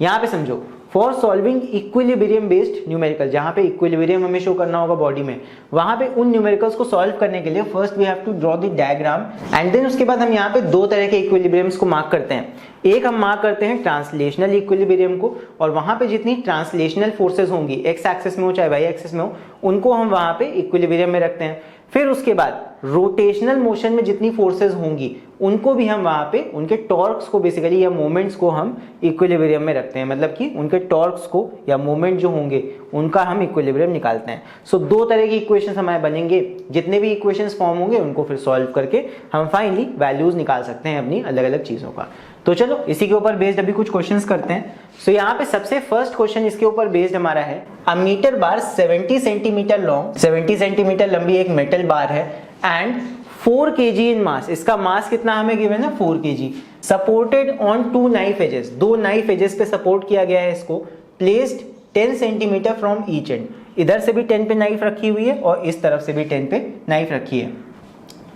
यहाँ पे समझो, for solving equilibrium based numerical, जहां पे इक्विलिब्रियम हमें शो करना होगा बॉडी में, वहां पे उन न्यूमेरिकल्स को सॉल्व करने के लिए first we have to draw the diagram and then उसके बाद हम यहाँ पे दो तरह के इक्विलिब्रियम्स को मार्क करते हैं। एक हम मार्क करते हैं ट्रांसलेशनल इक्विलिब्रियम को, और वहां पे जितनी ट्रांसलेशनल फोर्सेज होंगी एक्स एक्सिस में हो चाहे वाई एक्सिस में हो उनको हम वहां पे इक्विलिब्रियम में रखते हैं। फिर उसके बाद रोटेशनल मोशन में जितनी फोर्सेज होंगी उनको भी हम वहां पे उनके टॉर्क्स को बेसिकली या मोमेंट्स को हम इक्विलिब्रियम में रखते हैं, मतलब कि उनके टॉर्क्स को या मोमेंट जो होंगे उनका हम इक्विलिब्रियम निकालते हैं। सो दो तरह की इक्वेशंस हमारे बनेंगे, जितने भी इक्वेशंस फॉर्म होंगे उनको फिर सॉल्व करके हम फाइनली वैल्यूज निकाल सकते हैं अपनी अलग अलग चीजों का। तो चलो इसी के ऊपर बेस्ड अभी कुछ क्वेश्चंस करते हैं। सो यहाँ पे सबसे फर्स्ट क्वेश्चन इसके ऊपर बेस्ड हमारा है, अ मीटर बार 70 सेंटीमीटर लॉन्ग, 70 सेंटीमीटर लंबी एक मेटल बार है एंड 4 kg इन मास, इसका मास कितना हमें गिवन है 4 kg, supported on 2 knife edges, 2 knife edges पे सपोर्ट किया गया है इसको, placed 10 centimetre from each end, इधर से भी 10 पे नाइफ रखी हुई है और इस तरफ से भी 10 पे नाइफ रखी है।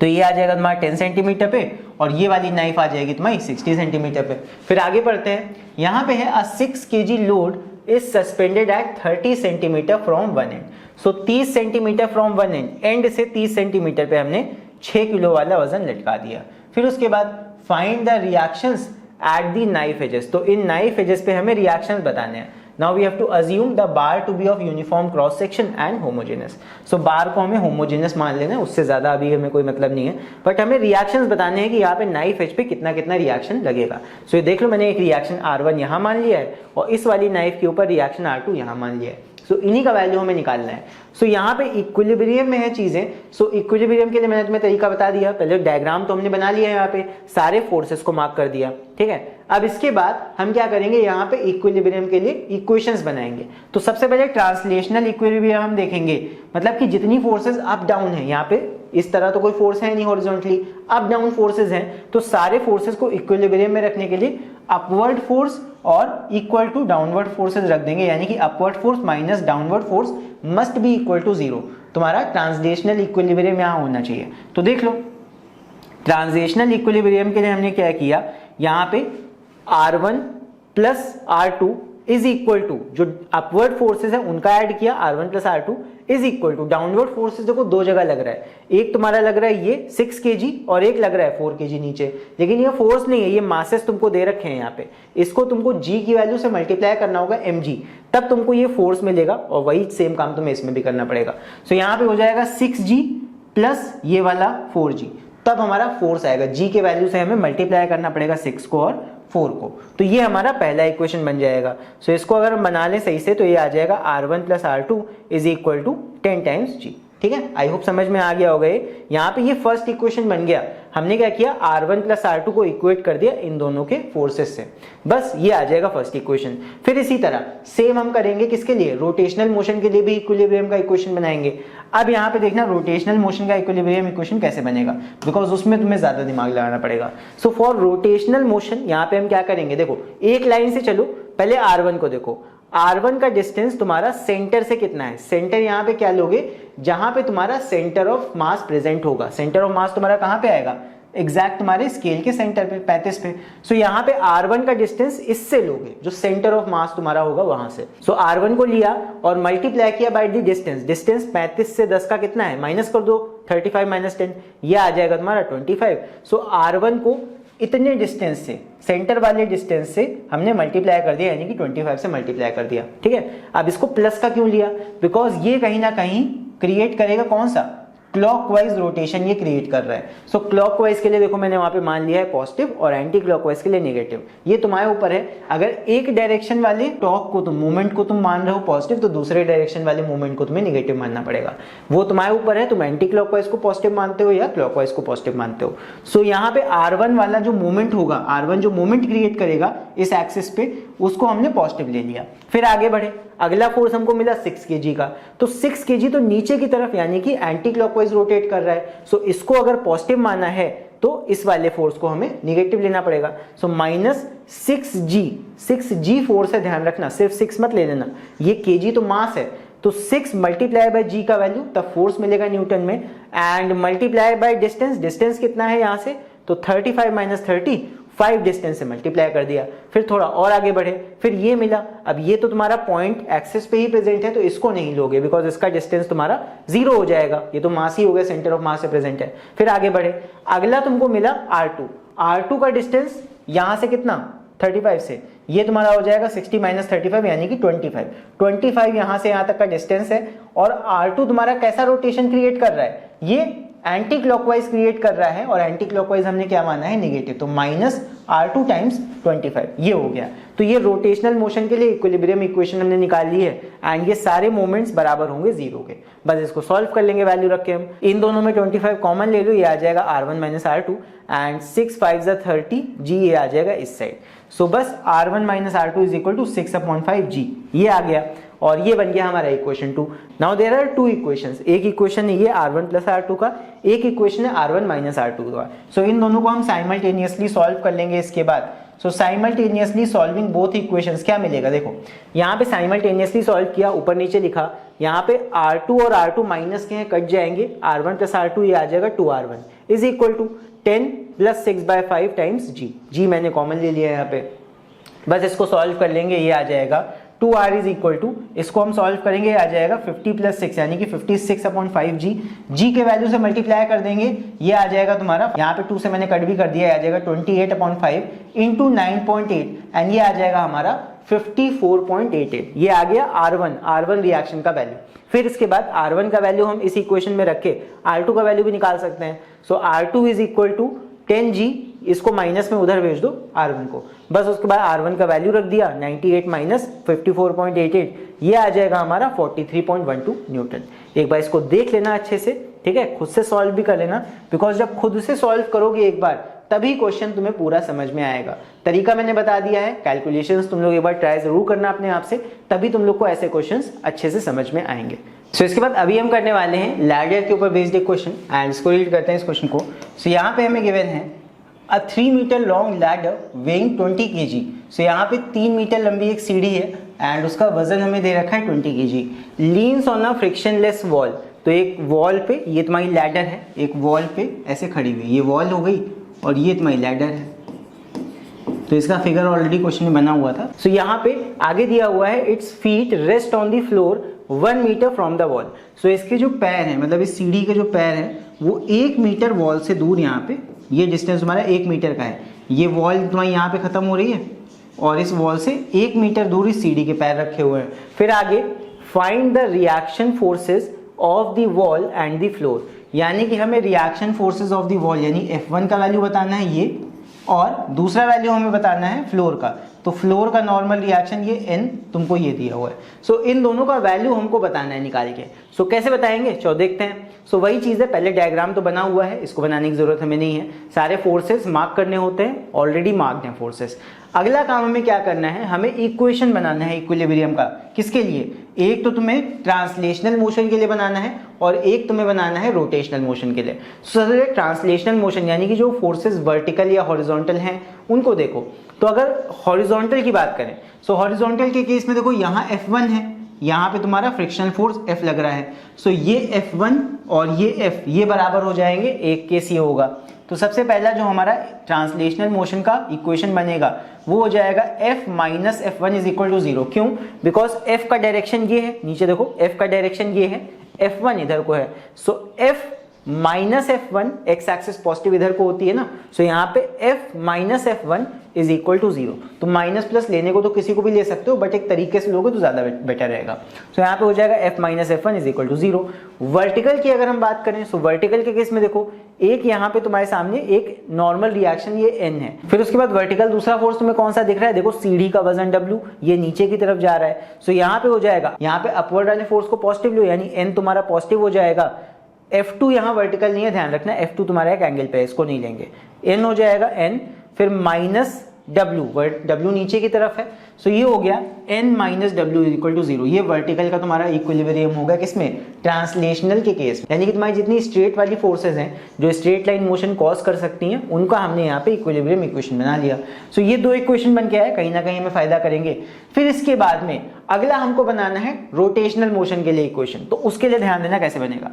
तो ये आ जाएगा तुम्हारा 10 सेंटीमीटर पे और ये वाली नाइफ आ जाएगी तुम्हारी 60 सेंटीमीटर पे। फिर आगे बढ़ते हैं, यहाँ पे है a 6 kg load is suspended at 30 centimetre from one end. So 30 centimetre from one end से 30 सेंटीमीटर पे हमने 6 किलो वाला वजन लटका दिया। फिर उसके बाद find the reactions at the knife edges, तो इन नाइफ एजेस पे हमें रिएक्शंस बताने हैं। Now we have to assume the bar to be of uniform cross section and homogeneous. So bar को हमें homogeneous मान लेना है, उससे ज्यादा अभी हमें कोई मतलब नहीं है, बट हमें रिएक्शंस बताने हैं कि यहाँ पे नाइफ एज पे कितना कितना रिएक्शन लगेगा। सो ये देख लो, मैंने एक रिएक्शन R1 यहाँ मान लिया है और इस वाली नाइफ के ऊपर रिएक्शन R2 यहाँ मान लिया है। सो इन्हीं का वैल्यू हमें निकालना है। सो यहाँ पे इक्विलिब्रियम में है चीजें। सो इक्विलिब्रियम के लिए मैंने तुम्हें तरीका बता दिया, पहले डायग्राम तो हमने बना लिया है, यहाँ पे सारे फोर्सेस को मार्क कर दिया, ठीक है। अब इसके बाद हम क्या करेंगे, यहाँ पे इक्विलिब्रियम के लिए इक्वेशंस बनाएंगे। तो सबसे पहले ट्रांसलेशनल इक्विलिब्रियम हम देखेंगे, मतलब कि जितनी फोर्सेस अप डाउन है, यहाँ पे इस तरह तो कोई फोर्स है नहीं हॉरिजॉन्टली, अप डाउन फोर्सेस हैं, तो सारे फोर्सेस को इक्विलिब्रियम में रखने के लिए अपवर्ड फोर्स और इक्वल टू डाउनवर्ड फोर्सेस रख देंगे, यानी कि upward force minus downward force must be equal to 0। तुम्हारा ट्रांसलेशनल इक्विलिब्रियम यहाँ होना चाहिए। तो देख लो, ट्रांसलेशनल इक्विलिब्रियम के लिए हमने क्या किया, यहाँ पे R1 plus R2 is equal to, जो अपवर्ड फोर्सेस है उनका ऐड किया, R1 plus R2 is equal to downward forces. देखो दो जगह लग रहा है, एक तुम्हारा लग रहा है ये 6 kg और एक लग रहा है 4 kg नीचे, लेकिन ये फोर्स नहीं है, ये मासेस तुमको दे रखे हैं यहाँ पे। इसको तुमको g की वैल्यू से मल्टीप्लाई करना होगा mg, तब तुमको ये फोर्स मिलेगा, और वही सेम काम तुम्हें इसमें भी करना पड़ेगा। सो यहाँ पे हो जाएगा 6g प्लस ये वाला 4g, तब हमारा फोर्स आएगा। जी के वैल्यू से हमें मल्टीप्लाई करना पड़ेगा 6 को और 4 को, तो ये हमारा पहला इक्वेशन बन जाएगा। सो इसको अगर हम बना लें सही से तो ये आ जाएगा R1 + R2 is equal to 10 times G. ठीक है, आई होप समझ में आ गया होगा। यहाँ पे ये फर्स्ट इक्वेशन बन गया। हमने क्या किया, R1 + R2 को इक्वेट कर दिया इन दोनों के फोर्सेस से, बस ये आ जाएगा फर्स्ट इक्वेशन। फिर इसी तरह सेम हम करेंगे किसके लिए, रोटेशनल मोशन के लिए भी इक्विलिब्रियम का इक्वेशन बनाएंगे। अब यहाँ पे देखना रोटेशनल मोशन का इक्विलिब्रियम इक्वेशन कैसे बनेगा, बिकॉज उसमें तुम्हें ज्यादा दिमाग लगाना पड़ेगा। सो फॉर रोटेशनल मोशन यहाँ पे हम क्या करेंगे, देखो एक लाइन से चलो, पहले R1 को देखो। R1 का डिस्टेंस तुम्हारा सेंटर से कितना है, सेंटर यहाँ पे क्या लोगे, जहां पे तुम्हारा सेंटर ऑफ मास प्रेजेंट होगा। सेंटर ऑफ मास तुम्हारा कहां पे आएगा, एग्जैक्ट तुम्हारे स्केल के सेंटर पे 35 पे। सो यहाँ पे R1 का डिस्टेंस इससे लोगे जो सेंटर ऑफ मास तुम्हारा होगा वहां से। सो R1 को लिया और मल्टीप्लाई किया बाय द डिस्टेंस। डिस्टेंस 35 से 10 का कितना है, माइनस कर दो, 35 - 10, ये आ जाएगा तुम्हारा 25। सो R1 को इतने डिस्टेंस से, सेंटर वाले डिस्टेंस से हमने मल्टीप्लाई कर दिया, यानी कि 25 से मल्टीप्लाई कर दिया। ठीक है, अब इसको प्लस का क्यों लिया, बिकॉज ये कहीं ना कहीं क्रिएट करेगा कौन सा, क्लॉकवाइज रोटेशन ये क्रिएट कर रहा है। सो क्लॉकवाइज के लिए देखो मैंने वहां पे मान लिया है पॉजिटिव और एंटी क्लॉकवाइज के लिए नेगेटिव। ये तुम्हारे ऊपर है, अगर एक डायरेक्शन वाले टॉर्क को तुम मूवमेंट को तुम मान रहे हो पॉजिटिव, तो दूसरे डायरेक्शन वाले मूवमेंट को तुम्हें नेगेटिव मानना पड़ेगा। वो तुम्हारे ऊपर है, तुम एंटी क्लॉकवाइज को पॉजिटिव मानते हो या क्लॉकवाइज को पॉजिटिव मानते हो। सो यहाँ पे R1 वाला जो मूवमेंट होगा, R1 जो मूवमेंट क्रिएट करेगा इस एक्सिस पे, उसको हमने पॉजिटिव ले लिया। फिर आगे बढ़े, अगला फोर्स हमको मिला 6 kg का, तो 6 kg तो नीचे की तरफ यानी कि एंटी क्लॉकवाइज रोटेट कर रहा है। सो इसको अगर पॉजिटिव माना है तो इस वाले फोर्स को हमें निगेटिव लेना पड़ेगा। सो -6g फोर्स है, ध्यान रखना, सिर्फ 6 मत ले लेना, ये kg तो मास है, तो 6 मल्टीप्लाई बाय g का वैल्यू, तब फोर्स मिलेगा न्यूटन में, and multiply by distance. Distance कितना है यहाँ से, तो 35 - 30, 5 डिस्टेंस से मल्टीप्लाई कर दिया। फिर थोड़ा और आगे बढ़े, फिर ये मिला। अब ये तो तुम्हारा पॉइंट एक्सिस पे ही प्रेजेंट है, तो इसको नहीं लोगे बिकॉज इसका डिस्टेंस तुम्हारा 0 हो जाएगा, ये तो मास ही हो गया, सेंटर ऑफ मास से प्रेजेंट है। फिर आगे बढ़े, अगला तुमको मिला R2 का डिस्टेंस यहां से कितना, 35 से, ये तुम्हारा हो जाएगा 60 - 35 यानी कि 25 यहां से यहां तक का डिस्टेंस है। और R2 तुम्हारा कैसा रोटेशन क्रिएट कर रहा है, ये एंटी क्लॉकवाइज क्रिएट कर रहा है, और एंटी क्लॉकवाइज हमने क्या माना है, नेगेटिव, तो -R2 × 25 ये हो गया। तो ये रोटेशनल मोशन के लिए इक्विलिब्रियम इक्वेशन हमने निकाल ली है, एंड ये सारे मोमेंट्स बराबर होंगे 0 के। बस इसको सॉल्व कर लेंगे वैल्यू रख के हम। इन दोनों में 25 कॉमन ले लो, ये आ जाएगा R1 - R2, एंड 6 × 5 = 30 g, ये आ जाएगा इस साइड। सो बस R1 - R2 is equal to 6/5 g, ये आ गया, और ये बन गया हमारा equation 2। Now there are 2 equations, एक इक्वेशन है ये R1 + R2 का, एक इक्वेशन है R1 - R2 का। सो इन दोनों को हम साइमल्टेनियसली सॉल्व कर लेंगे इसके बाद। सो साइमल्टेनियसली सॉल्विंग बोथ इक्वेशंस, क्या मिलेगा, देखो यहाँ पे साइमल्टेनियसली सॉल्व किया, ऊपर नीचे लिखा, यहाँ पे R2 और R2 माइनस के हैं, कट जाएंगे, R1 + R2 ये आ जाएगा 2R1 is equal to 10 + 6/5 times g मैंने कॉमन ले लिया है यहाँ पे। बस इसको सॉल्व कर लेंगे, ये आ जाएगा 2r इज इक्वल टू, इसको हम सॉल्व करेंगे, आ जाएगा 50 + 6 यानी कि 56/5 g के वैल्यू से मल्टीप्लाई कर देंगे, ये आ जाएगा तुम्हारा, यहाँ पे 2 से मैंने कट भी कर दिया, आ जाएगा 28/5 इंटू 9.8, एंड ये आ जाएगा हमारा 54.88। ये आ गया R1 रिएक्शन का वैल्यू। फिर इसके बाद R1 का वैल्यू हम इस इक्वेशन में रख के R2 का वैल्यू भी निकाल सकते हैं। सो R2 is equal to 10g, इसको माइनस में उधर भेज दो R1 को, बस उसके बाद R1 का वैल्यू रख दिया, 98 - 54.88, ये आ जाएगा हमारा 43.12 न्यूटन। एक बार इसको देख लेना अच्छे से, ठीक है, खुद से सॉल्व भी कर लेना, बिकॉज जब खुद से सॉल्व करोगे एक बार, तभी क्वेश्चन तुम्हें पूरा समझ में आएगा। तरीका मैंने बता दिया है, कैलकुलेशंस तुम लोग एक बार ट्राई जरूर करना अपने आप से, तभी तुम लोग को ऐसे क्वेश्चंस अच्छे से समझ में आएंगे। सो इसके बाद अभी हम करने वाले हैं लैडर के ऊपर बेस्ड एक क्वेश्चन, एंड इसको रीड करते हैं इस क्वेश्चन को। सो यहाँ पे हमें गिवन है a 3 metre long ladder weighing 20 kg। So यहाँ पे 3 मीटर लंबी एक सीढ़ी है, एंड उसका वजन हमें दे रखा है 20 kg। Leans on a frictionless wall, तो एक वॉल पे, ये तुम्हारी लैडर है, एक वॉल पे ऐसे खड़ी हुई, ये वॉल हो गई और ये तुम्हारी लैडर है। तो इसका फिगर ऑलरेडी क्वेश्चन में बना हुआ था। सो यहाँ पे आगे दिया हुआ है it's feet rest on the floor 1 metre from the wall. So इसके जो पैर हैं, मतलब इस सीढ़ी के जो पैर हैं, वो 1 मीटर वॉल से दूर, यहाँ पे ये डिस्टेंस तुम्हारा 1 मीटर का है, ये वॉल तुम्हारी यहाँ पे खत्म हो रही है, और इस वॉल से 1 मीटर दूर इस सीढ़ी के पैर रखे हुए हैं। फिर आगे find the reaction forces of the wall and the floor, यानी कि हमें reaction forces of the wall यानी F1 का वैल्यू बताना है ये, और दूसरा वैल्यू हमें बताना है फ्लोर का। तो फ्लोर का नॉर्मल रिएक्शन ये n तुमको ये दिया हुआ है। सो इन दोनों का वैल्यू हमको बताना है निकाल के। सो कैसे बताएंगे, चलो देखते हैं। सो वही चीज़ है, पहले डायग्राम तो बना हुआ है, इसको बनाने की जरूरत हमें नहीं है। सारे फोर्सेस मार्क करने होते हैं, ऑलरेडी मार्क्ड हैं फोर्सेस। अगला काम हमें क्या करना है, हमें इक्वेशन बनाना है इक्विलिब्रियम का। किसके लिए, एक तो तुम्हें ट्रांसलेशनल मोशन के लिए बनाना है और एक तुम्हें बनाना है रोटेशनल मोशन के लिए। सबसे ट्रांसलेशनल मोशन यानी कि जो फोर्सेस वर्टिकल या हॉरिजॉन्टल हैं उनको देखो। तो अगर हॉरिजॉन्टल की बात करें, सो हॉरिजॉन्टल के केस में देखो यहाँ F1 है, यहाँ पे तुम्हारा फ्रिक्शनल फोर्स F लग रहा है। सो ये F1 और ये F ये बराबर हो जाएंगे, एक केस ये होगा। तो सबसे पहला जो हमारा ट्रांसलेशनल मोशन का इक्वेशन बनेगा वो हो जाएगा F minus F1 is equal to 0। क्यों, बिकॉज F का डायरेक्शन ये है, नीचे देखो F का डायरेक्शन ये है, F1 इधर को है। So F minus F1 x axis positive इधर को होती है ना, सो यहाँ पे F minus F1 is equal to 0। तो माइनस प्लस लेने को तो किसी को भी ले सकते हो, बट एक तरीके से लोगे तो ज्यादा बेटर रहेगा। सो यहाँ पे हो जाएगा F minus F1 is equal to 0। Vertical की अगर हम बात करें, सो वर्टिकल के केस में देखो एक यहाँ पे तुम्हारे सामने एक नॉर्मल रिएक्शन ये n है। फिर उसके बाद वर्टिकल दूसरा फोर्स तुम्हें कौन सा दिख रहा है, देखो सीढ़ी का वजन W ये नीचे की तरफ जा रहा है। सो यहाँ पे हो जाएगा, यहाँ पे अपवर्ड वाले फोर्स को पॉजिटिव लो यानी n तुम्हारा पॉजिटिव हो जाएगा। F2 यहाँ वर्टिकल नहीं है, ध्यान रखना, F2 तुम्हारा एक एंगल पे है, इसको नहीं लेंगे। n हो जाएगा n, फिर माइनस W नीचे की तरफ है। सो ये हो गया n minus W equal to 0। ये वर्टिकल का तुम्हारा इक्विलिब्रियम होगा किसमें, ट्रांसलेशनल के केस में। यानी कि तुम्हारी जितनी स्ट्रेट वाली फोर्सेज हैं जो स्ट्रेट लाइन मोशन कॉज कर सकती हैं, उनका हमने यहाँ पे इक्विलिब्रियम इक्वेशन बना लिया। सो ये दो इक्वेशन बन के आया, कहीं ना कहीं हमें फायदा करेंगे। फिर इसके बाद में अगला हमको बनाना है रोटेशनल मोशन के लिए इक्वेशन। तो उसके लिए ध्यान देना कैसे बनेगा।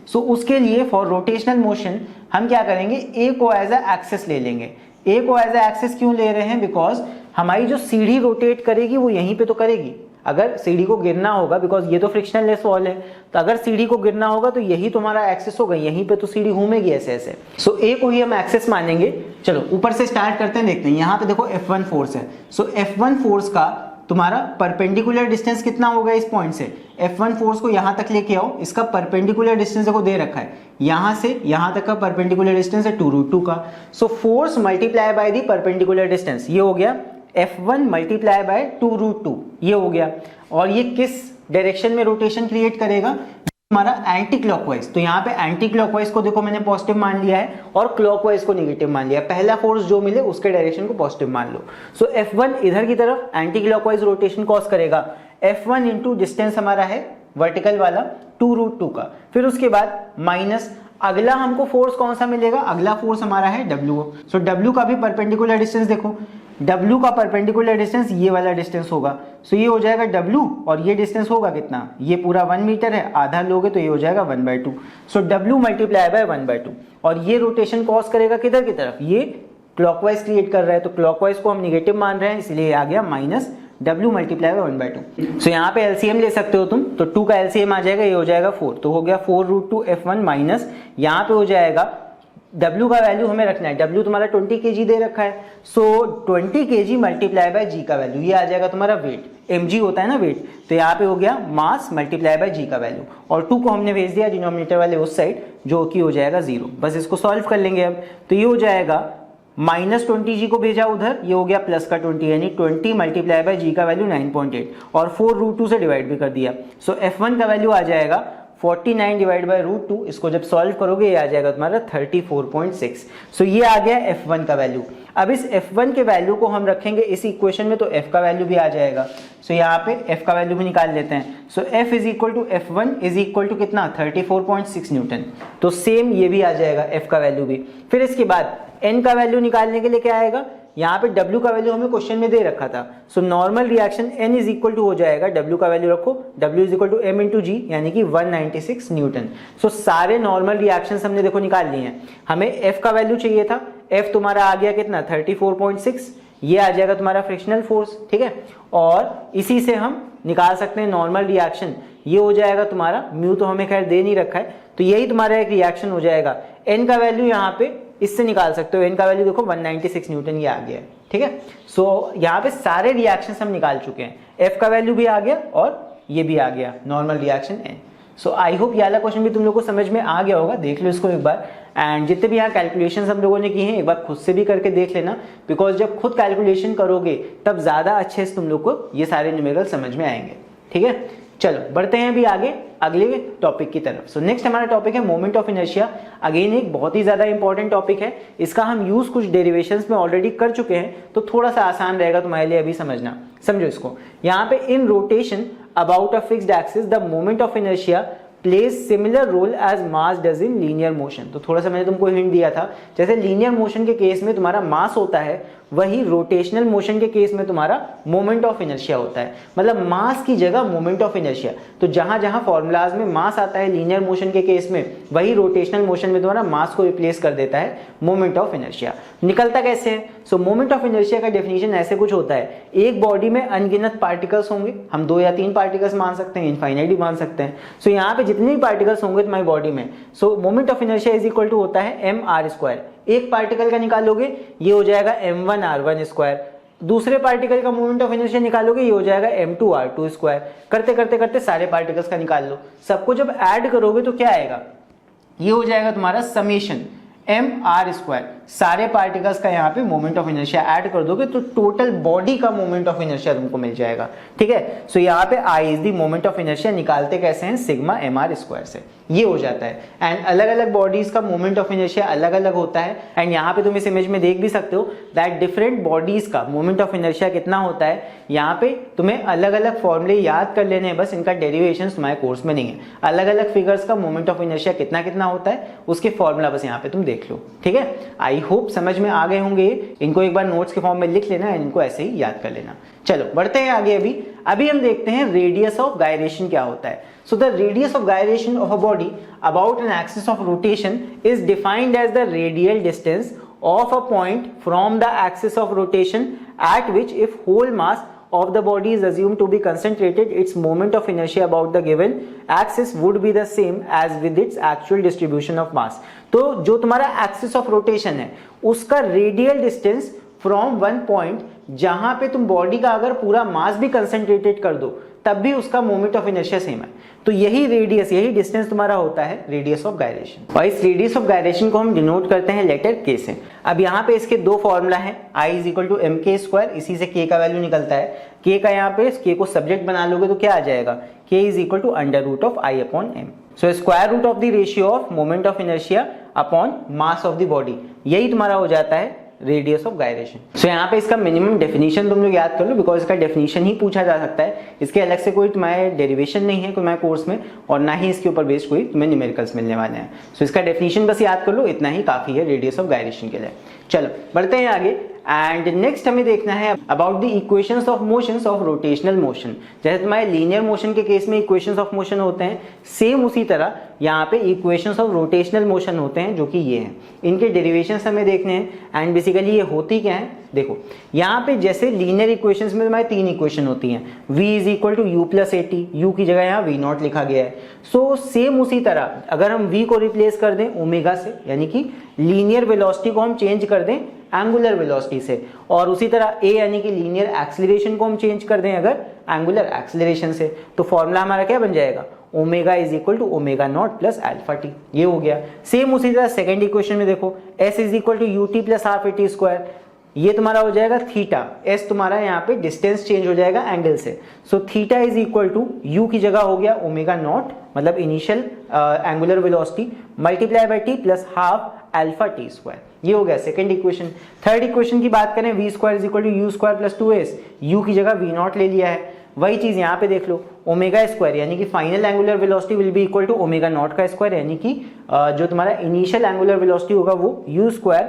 सो उसके लिए फॉर रोटेशनल मोशन हम क्या करेंगे, ए को एज अ एक्सिस ले लेंगे। ए को एज अ एक्सिस क्यों ले रहे हैं, बिकॉज हमारी जो सीढ़ी रोटेट करेगी वो यहीं पे तो करेगी। अगर सीढ़ी को गिरना होगा, बिकॉज ये तो फ्रिक्शनल लेस वॉल है, तो अगर सीढ़ी को गिरना होगा तो यही तुम्हारा एक्सिस होगा, यहीं पे तो सीढ़ी घूमेगी ऐसे ऐसे। सो ए को ही हम एक्सिस मानेंगे। चलो ऊपर से स्टार्ट करते हैं, देखते हैं। यहाँ पे देखो F1 फोर्स है। सो F1 फोर्स का तुम्हारा परपेंडिकुलर डिस्टेंस कितना होगा इस पॉइंट से, F1 फोर्स को यहां तक लेके आओ, इसका परपेंडिकुलर डिस्टेंस देखो दे रखा है, यहां से यहां तक का परपेंडिकुलर डिस्टेंस है 2√2 का। So force multiply by the perpendicular distance, ये हो गया F1 मल्टीप्लाई बाय 2√2, ये हो गया। और ये किस डायरेक्शन में रोटेशन क्रिएट करेगा, हमारा एंटी क्लॉकवाइज। तो यहाँ पे एंटी क्लॉकवाइज को देखो मैंने पॉजिटिव मान लिया है और क्लॉकवाइज को नेगेटिव मान लिया। पहला फोर्स जो मिले उसके डायरेक्शन को पॉजिटिव मान लो। सो F1 इधर की तरफ एंटी क्लॉकवाइज रोटेशन कॉज करेगा। F1 इंटू डिस्टेंस हमारा है वर्टिकल वाला 2√2 का। फिर उसके बाद माइनस अगला हमको फोर्स कौन सा मिलेगा, अगला फोर्स हमारा है W। सो W का भी परपेंडिकुलर डिस्टेंस देखो, W का परपेंडिकुलर डिस्टेंस ये वाला डिस्टेंस होगा। सो ये हो जाएगा W और ये डिस्टेंस होगा कितना, ये पूरा 1 मीटर है, आधा लोगे तो ये हो जाएगा 1/2। सो W मल्टीप्लाई बाय 1/2। और ये रोटेशन कॉज करेगा किधर की तरफ, ये क्लॉकवाइज क्रिएट कर रहा है, तो क्लॉकवाइज को हम निगेटिव मान रहे हैं, इसलिए आ गया माइनस W मल्टीप्लाई बाय 1/2। सो यहाँ पे एलसीएम ले सकते हो तुम, तो 2 का एलसीएम आ जाएगा, ये हो जाएगा 4, तो हो गया 4√2 F1 माइनस यहाँ पे हो जाएगा W का वैल्यू हमें रखना है, W तुम्हारा 20 kg दे रखा है। सो 20 kg मल्टीप्लाई बाय G का वैल्यू, ये आ जाएगा तुम्हारा वेट, mg होता है ना वेट, तो यहाँ पे हो गया मास मल्टीप्लाई बाय G का वैल्यू। और 2 को हमने भेज दिया डिनोमिनेटर वाले उस साइड, जो कि हो जाएगा 0। बस इसको सॉल्व कर लेंगे अब, तो ये हो जाएगा माइनस 20G को भेजा उधर, ये हो गया प्लस का 20, यानी 20 मल्टीप्लाई बाय G का वैल्यू 9.8 और 4√2 से डिवाइड भी कर दिया। सो F1 का वैल्यू आ जाएगा 49 डिवाइड बाय √2, इसको जब सॉल्व करोगे ये आ जाएगा तुम्हारा 34.6। सो ये आ गया F1 का वैल्यू। अब इस F1 के वैल्यू को हम रखेंगे इस इक्वेशन में, तो F का वैल्यू भी आ जाएगा। सो यहाँ पे F का वैल्यू भी निकाल लेते हैं। So F is equal to F1 is equal to कितना, 34.6 न्यूटन। तो सेम ये भी आ जाएगा F का वैल्यू भी। फिर इसके बाद N का वैल्यू निकालने के लिए क्या आएगा, यहाँ पे W का वैल्यू हमें क्वेश्चन में दे रखा था। So normal reaction N is equal to हो जाएगा, W का वैल्यू रखो, W is equal to M into G, यानी कि 196 न्यूटन। सो सारे नॉर्मल रिएक्शंस हमने देखो निकाल लिए हैं। हमें F का वैल्यू चाहिए था, F तुम्हारा आ गया कितना 34.6, ये आ जाएगा तुम्हारा फ्रिक्शनल फोर्स, ठीक है। और इसी से हम निकाल सकते हैं नॉर्मल रिएक्शन, ये हो जाएगा तुम्हारा म्यू, तो हमें खैर दे नहीं रखा है, तो यही तुम्हारा एक रिएक्शन हो जाएगा। N का वैल्यू यहाँ पे इससे निकाल सकते हो, N का वैल्यू देखो 196 न्यूटन ये आ गया है, ठीक है। सो यहाँ पे सारे रिएक्शंस हम निकाल चुके हैं, F का वैल्यू भी आ गया और ये भी आ गया normal reaction N। So I hope ये वाला क्वेश्चन भी तुम लोग को समझ में आ गया होगा, देख लो इसको एक बार। एंड जितने भी यहाँ कैलकुलेशंस हम लोगों ने किए हैं एक बार खुद से भी करके देख लेना, बिकॉज जब खुद कैलकुलेशन करोगे तब ज्यादा अच्छे से तुम लोग को ये सारे न्यूमेरिकल समझ में आएंगे। ठीक है, चलो बढ़ते हैं अभी आगे अगले टॉपिक की तरफ। सो नेक्स्ट हमारा टॉपिक है मोमेंट ऑफ इनर्शिया। अगेन एक बहुत ही ज्यादा इंपॉर्टेंट टॉपिक है, इसका हम यूज कुछ डेरिवेशंस में ऑलरेडी कर चुके हैं, तो थोड़ा सा आसान रहेगा तुम्हारे लिए अभी समझना। समझो इसको, यहाँ पे in rotation about a fixed axis the moment of inertia plays similar role as mass does in linear motion. तो थोड़ा सा मैंने तुमको हिंट दिया था, जैसे लीनियर मोशन के केस में तुम्हारा मास होता है, वही रोटेशनल मोशन के केस में तुम्हारा मोमेंट ऑफ इनर्शिया होता है, मतलब मास की जगह मोमेंट ऑफ इनर्शिया। तो जहां जहां फॉर्मूलाज में मास आता है लीनियर मोशन के केस में, वही रोटेशनल मोशन में तुम्हारा मास को रिप्लेस कर देता है मोमेंट ऑफ इनर्शिया। निकलता कैसे है? सो मोमेंट ऑफ इनर्शिया का डेफिनेशन ऐसे कुछ होता है, एक बॉडी में अनगिनत पार्टिकल्स होंगे, हम 2 या 3 पार्टिकल्स मान सकते हैं, इनफाइनाइट भी मान सकते हैं। सो यहाँ पे जितने भी पार्टिकल्स होंगे तुम्हारी बॉडी में, so moment of inertia is equal to होता है mr²। एक पार्टिकल का निकालोगे ये हो जाएगा m1r1², दूसरे पार्टिकल का मोमेंट ऑफ इनर्शिया निकालोगे ये हो जाएगा m2r2²। करते करते करते सारे पार्टिकल्स का निकाल लो, सबको जब ऐड करोगे तो क्या आएगा, ये हो जाएगा तुम्हारा समेशन mr²। सारे पार्टिकल्स का यहाँ पे मोमेंट ऑफ इनर्शिया ऐड कर दोगे तो टोटल बॉडी का मोमेंट ऑफ इनर्शिया तुमको मिल जाएगा। ठीक है, सो यहाँ पे I is the moment of inertia निकालते कैसे हैं, सिग्मा mr² से, ये हो जाता है। एंड अलग अलग बॉडीज का मोमेंट ऑफ इनर्शिया अलग अलग होता है। एंड यहाँ पे तुम इस इमेज में देख भी सकते हो दैट डिफरेंट बॉडीज का मोमेंट ऑफ इनर्शिया कितना होता है। यहाँ पे तुम्हें अलग अलग फॉर्मूले याद कर लेने हैं, बस इनका डेरिवेशन तुम्हारे कोर्स में नहीं है। अलग अलग फिगर्स का मोमेंट ऑफ इनर्शिया कितना कितना होता है उसके फॉर्मूला बस यहाँ पे तुम देख लो। ठीक है, आई होप समझ में आ गए होंगे, इनको एक बार नोट्स के फॉर्म में लिख लेना, इनको ऐसे ही याद कर लेना। चलो बढ़ते हैं आगे। अभी हम देखते हैं रेडियस ऑफ गायरेशन क्या होता है। So the radius of gyration of a body about an axis of rotation is defined as the radial distance of a point from the axis of rotation at which if whole mass of the body is assumed to be concentrated, its moment of inertia about the given axis would be the same as with its actual distribution of mass। तो जो तुम्हारा axis of rotation है उसका radial distance from one point, जहां पे तुम body का अगर पूरा मास भी कंसेंट्रेटेड कर दो तब भी उसका मोमेंट ऑफ इनर्शिया सेम है। तो यही रेडियस, यही डिस्टेंस तुम्हारा होता है रेडियस ऑफ गायरेशन। और इस रेडियस ऑफ गायरेशन को हम डिनोट करते हैं लेटर k से। अब यहाँ पे इसके 2 फॉर्मूला है, I is equal to mk², इसी से k का वैल्यू निकलता है। k का यहाँ पे k को सब्जेक्ट बना लोगे तो क्या आ जाएगा, k is equal to √I/m। So square root of the ratio of moment of inertia upon mass of the body, यही तुम्हारा हो जाता है रेडियस ऑफ गायरेशन। सो यहाँ पे इसका मिनिमम डेफिनेशन तुम लोग याद कर लो, बिकॉज इसका डेफिनेशन ही पूछा जा सकता है, इसके अलग से कोई तुम्हारे डेरिवेशन नहीं है तुम्हारे कोर्स में, और ना ही इसके ऊपर बेस्ड कोई तुम्हें न्यूमेरिकल्स मिलने वाले हैं। सो इसका डेफिनेशन बस याद कर लो, इतना ही काफी है रेडियस ऑफ गायरेशन के लिए। चलो बढ़ते हैं आगे। एंड नेक्स्ट हमें देखना है about the equations of motions of rotational motion. जैसे तुम्हारे लीनियर मोशन के केस में इक्वेशंस ऑफ मोशन होते हैं, सेम उसी तरह यहाँ पे इक्वेशंस ऑफ रोटेशनल मोशन होते हैं, जो कि ये हैं। इनके डेरिवेशंस हमें देखने हैं। एंड बेसिकली ये होती क्या है, देखो यहाँ पे जैसे लीनियर इक्वेशंस में तुम्हारी 3 इक्वेशन होती हैं, v is equal to u plus AT, u की जगह यहाँ v0 लिखा गया है। सो सेम उसी तरह अगर हम v को रिप्लेस कर दें ओमेगा से, यानी कि लीनियर वेलोसिटी को हम चेंज कर दें एंगुलर वेलोसिटी से, और उसी तरह a यानी कि लीनियर एक्सीलरेशन को हम चेंज कर दें अगर एंगुलर एक्सीलरेशन से, तो फॉर्मूला हमारा क्या बन जाएगा, omega is equal to ω0 plus α t। ये हो गया। सेम उसी तरह सेकंड इक्वेशन में देखो s is equal to ut plus half AT², ये तुम्हारा हो जाएगा थीटा, s तुम्हारा यहाँ पे डिस्टेंस चेंज हो जाएगा एंगल से। So theta is equal to u की जगह हो गया ω0 मतलब initial angular velocity multiply by t plus half α t²। ये हो गया सेकंड इक्वेशन। थर्ड इक्वेशन की बात करें, v² is equal to u² plus 2s, u की जगह v0 ले लिया है। वही चीज यहाँ पे देख लो, ω² यानी कि final angular velocity will be equal to ω0 का स्क्वायर, यानी कि जो तुम्हारा इनिशियल एंगुलर वेलोसिटी होगा वो u²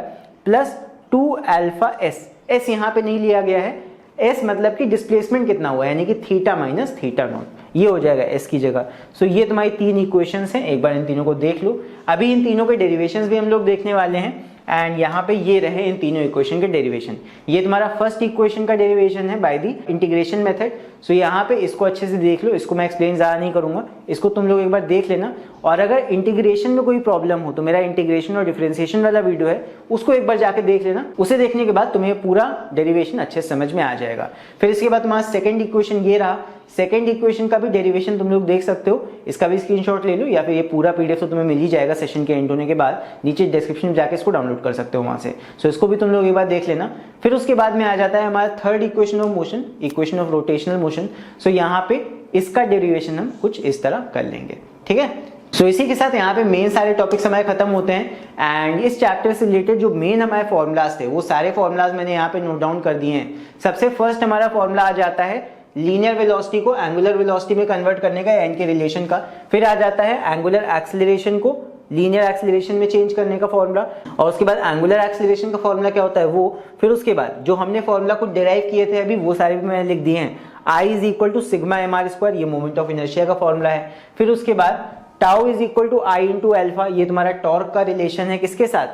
प्लस 2αs। s यहाँ पे नहीं लिया गया है, s मतलब कि डिस्प्लेसमेंट कितना हुआ, यानी कि थीटा माइनस θ0, ये हो जाएगा s की जगह। सो ये तुम्हारी 3 इक्वेशंस हैं, एक बार इन तीनों को देख लो। अभी इन तीनों के डेरिवेशंस भी हम लोग देखने वाले हैं। एंड यहाँ पे ये रहे इन तीनों इक्वेशन के डेरिवेशन। ये तुम्हारा फर्स्ट इक्वेशन का डेरिवेशन है बाय द इंटीग्रेशन मेथड। सो यहाँ पे इसको अच्छे से देख लो, इसको मैं एक्सप्लेन ज़्यादा नहीं करूँगा, इसको तुम लोग एक बार देख लेना और अगर इंटीग्रेशन में कोई प्रॉब्लम हो तो मेरा इंटीग्रेशन और डिफरेंशिएशन वाला वीडियो है, उसको एक बार जाके देख लेना। उसे देखने के बाद तुम्हें पूरा डेरिवेशन अच्छे से समझ में आ जाएगा। फिर इसके बाद तुम्हारा सेकंड इक्वेशन ये रहा। सेकंड इक्वेशन का भी डेरिवेशन तुम लोग देख सकते हो, इसका भी स्क्रीनशॉट ले लो या फिर ये पूरा पीडीएफ तो तुम्हें मिल ही जाएगा सेशन के एंड होने के बाद, नीचे डिस्क्रिप्शन में जाके इसको डाउनलोड कर सकते हो वहां से। सो इसको भी तुम लोग एक बार देख लेना। फिर उसके बाद में आ जाता है हमारा third equation of motion, equation of rotational motion. So यहाँ पे इसका डेरिवेशन हम कुछ इस तरह कर लेंगे, ठीक है। सो इसी के साथ यहाँ पे मेन सारे टॉपिक्स हमारे खत्म होते हैं एंड इस चैप्टर से रिलेटेड जो मेन हमारे फॉर्मुलाज थे वो सारे फॉर्मुलाज मैंने यहाँ पे नोट डाउन कर दिए हैं। सबसे फर्स्ट हमारा फॉर्मूला आ जाता है लीनियर वेलोसिटी को एंगुलर वेलोसिटी में कन्वर्ट करने का, एन के रिलेशन का। फिर आ जाता है एंगुलर एक्सेलरेशन को लीनियर एक्सेलरेशन में चेंज करने का फॉर्मूला, और उसके बाद एंगुलर एक्सेलरेशन का फॉर्मूला क्या होता है वो। फिर उसके बाद जो हमने फॉर्मूला को डिराइव किए थे अभी वो सारे भी मैंने लिख दिए हैं। I is equal to sigma m are square, ये मोमेंट ऑफ इनर्शिया का फॉर्मूला है। फिर उसके बाद tau is equal to I into alpha, ये तुम्हारा टॉर्क का रिलेशन है किसके साथ,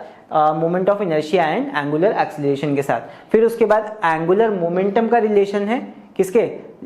moment of inertia and angular acceleration के साथ। फिर उसके बाद एंगुलर मोमेंटम का रिलेशन है किसके,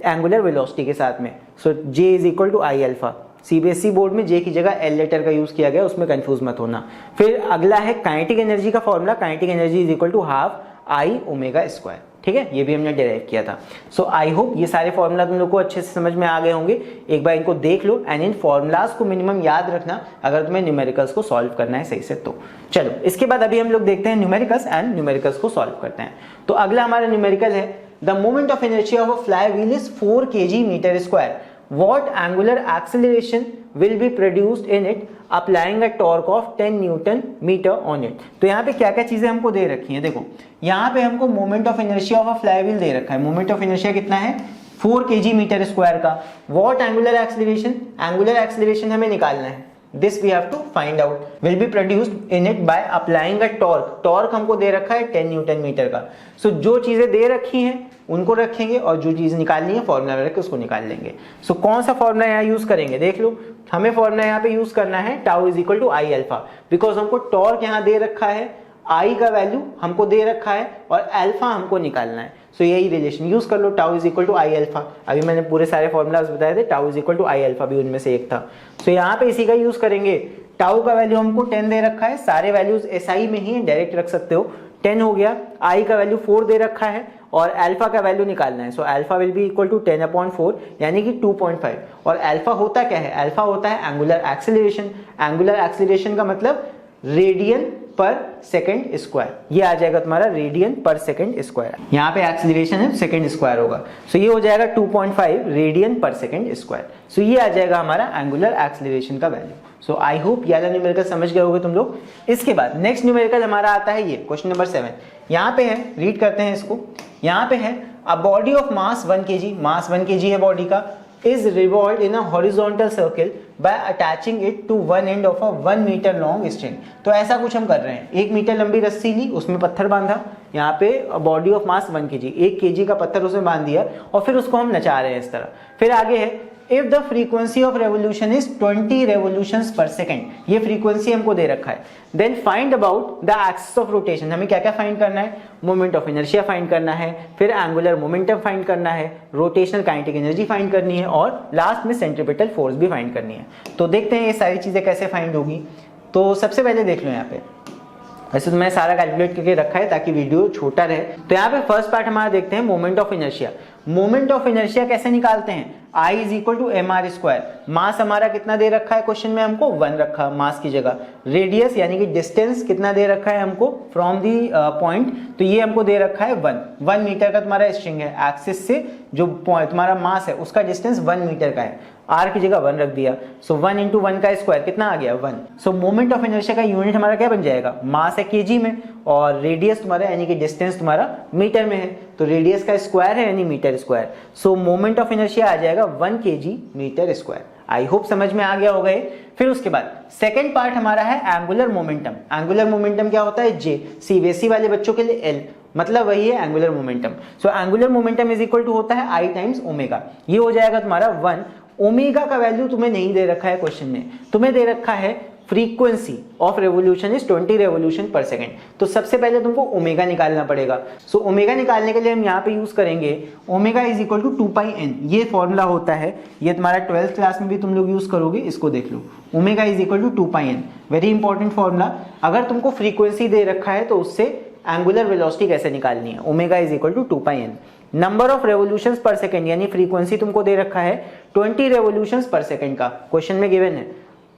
एंगुलर वेलोसिटी के साथ में। So J is equal to I alpha. CBSE board में जे की जगह एल लेटर का यूज किया गया, उसमें कंफ्यूज मत होना। फिर अगला है काइनेटिक एनर्जी का formula, kinetic energy is equal to half I omega square, ठीक है, ये भी हमने डिराइव किया था। सो आई होप ये सारे फॉर्मूला तुम लोग को अच्छे से समझ में आ गए होंगे। एक बार इनको देख लो एंड इन फॉर्मूलाज को मिनिमम याद रखना अगर तुम्हें न्यूमेरिकल्स को सॉल्व करना है सही से तो। चलो इसके बाद अभी हम लोग देखते हैं न्यूमेरिकल्स एंड न्यूमेरिकल्स को सॉल्व करते हैं। तो अगला हमारा न्यूमेरिकल है the moment of inertia of a fly wheel is 4 kg metre square, what angular acceleration will be produced in it applying a torque of 10 newton metre on it। तो यहाँ पे क्या क्या चीजें हमको दे रखी हैं, देखो यहाँ पे हमको moment of inertia of a fly wheel दे रखा है। मोमेंट ऑफ इनर्शिया कितना है, 4 kg मीटर स्क्वायर का। what angular acceleration, angular acceleration हमें निकालना है, this we have to find out, will be produced in it by applying a torque। Torque हमको दे रखा है 10 न्यूटन मीटर का। सो जो चीजें दे रखी हैं उनको रखेंगे और जो चीज निकालनी है फॉर्मूला में रख के उसको निकाल लेंगे। सो कौन सा फॉर्मूला यहाँ यूज करेंगे, देख लो। हमें फॉर्मूला यहाँ पे यूज करना है tau is equal to I alpha, because हमको टॉर्क यहाँ दे रखा है, आई का वैल्यू हमको दे रखा है और अल्फा हमको निकालना है। सो यही रिलेशन यूज कर लो, tau is equal to I alpha. अभी मैंने पूरे सारे फॉर्मुलाज बताए थे, tau is equal to I alpha भी उनमें से एक था। सो यहाँ पे इसी का यूज करेंगे। टाउ का वैल्यू हमको 10 दे रखा है, सारे वैल्यूज एसआई में ही डायरेक्ट रख सकते हो, 10 हो गया। आई का वैल्यू 4 दे रखा है और अल्फा का वैल्यू निकालना है। So alpha will be equal to 10/4 यानी कि 2.5। और अल्फा होता क्या है, अल्फा होता है एंगुलर एक्सेलरेशन। एंगुलर एक्सेलरेशन का मतलब रेडियन पर सेकंड स्क्वायर, ये आ जाएगा तुम्हारा रेडियन पर सेकंड स्क्वायर। यहाँ पे एक्सेलरेशन है सेकंड स्क्वायर होगा, सो ये हो जाएगा 2.5 रेडियन पर सेकंड स्क्वायर। सो ये आ जाएगा हमारा एंगुलर एक्सेलरेशन का वैल्यू। सो आई होप ये वाला न्यूमेरिकल समझ गए होगे तुम लोग। इसके बाद नेक्स्ट न्यूमेरिकल हमारा आता है ये क्वेश्चन नंबर 7। यहाँ पे है, रीड करते हैं इसको। यहाँ पे है a body of mass 1 kg, mass 1 kg है बॉडी का, is revolved in a horizontal circle by attaching it to one end of a 1 meter long string। तो ऐसा कुछ हम कर रहे हैं, 1 मीटर लंबी रस्सी ली, उसमें पत्थर बांधा, यहाँ पे body of mass 1 kg, 1 kg का पत्थर उसमें बांध दिया और फिर उसको हम नचा रहे हैं इस तरह। फिर आगे है if the frequency of revolution is 20 revolutions per second, ये फ्रीक्वेंसी हमको दे रखा है। Then find about the axis of rotation, हमें क्या क्या फाइंड करना है, मोमेंट ऑफ इनर्शिया फाइंड करना है, फिर एंगुलर मोमेंटम फाइंड करना है, रोटेशनल काइनेटिक एनर्जी फाइंड करनी है और लास्ट में सेंट्रीपिटल फोर्स भी फाइंड करनी है। तो देखते हैं ये सारी चीजें कैसे फाइंड होगी। तो सबसे पहले देख लो यहाँ पे, वैसे तो मैं सारा कैलकुलेट करके रखा है ताकि वीडियो छोटा रहे। तो यहाँ पे फर्स्ट पार्ट हमारा देखते हैं moment of inertia. Moment of inertia कैसे निकालते हैं, I is equal to M are square. Mass हमारा कितना दे रखा है क्वेश्चन में, हमको 1 रखा मास की जगह। रेडियस यानी कि डिस्टेंस कितना दे रखा है हमको फ्रॉम दी पॉइंट, तो ये हमको दे रखा है 1 मीटर का तुम्हारा स्ट्रिंग है। एक्सिस से जो तुम्हारा मास है उसका डिस्टेंस 1 मीटर का है, आर की जगह 1 रख दिया। सो 1 इंटू 1 का स्क्वायर कितना आ गया 1। सो मोमेंट ऑफ इनर्शिया का यूनिट हमारा क्या बन जाएगा, मास है केजी में और रेडियस तुम्हारा यानी कि डिस्टेंस तुम्हारा मीटर में है, तो रेडियस का स्क्वायर है यानी metre square. So moment of inertia आ जाएगा 1 kg metre square. I hope समझ में आ गया होगा ये। फिर उसके बाद सेकंड पार्ट हमारा है एंगुलर मोमेंटम। एंगुलर मोमेंटम क्या होता है, जे, सीबीएसई वाले बच्चों के लिए एल, मतलब वही है angular momentum. So angular momentum is equal to होता है आई टाइम्स ओमेगा, ये हो जाएगा तुम्हारा 1। ओमेगा का वैल्यू तुम्हें नहीं दे रखा है क्वेश्चन में, तुम्हें दे रखा है frequency of revolution is 20 revolution पर सेकेंड। तो सबसे पहले तुमको ओमेगा निकालना पड़ेगा। सो ओमेगा निकालने के लिए हम यहाँ पे यूज करेंगे omega is equal to 2πn। ये फॉर्मूला होता है, ये तुम्हारा 12th क्लास में भी तुम लोग यूज करोगे, इसको देख लो। Omega is equal to 2πn, very important formula. अगर तुमको फ्रीक्वेंसी दे रखा है तो उससे एंगुलर वेलोसिटी कैसे निकालनी है, omega is equal to 2πn। Number of revolutions per second यानी फ्रीक्वेंसी तुमको दे रखा है 20 रेवोल्यूशंस पर सेकंड का, क्वेश्चन में गिवन है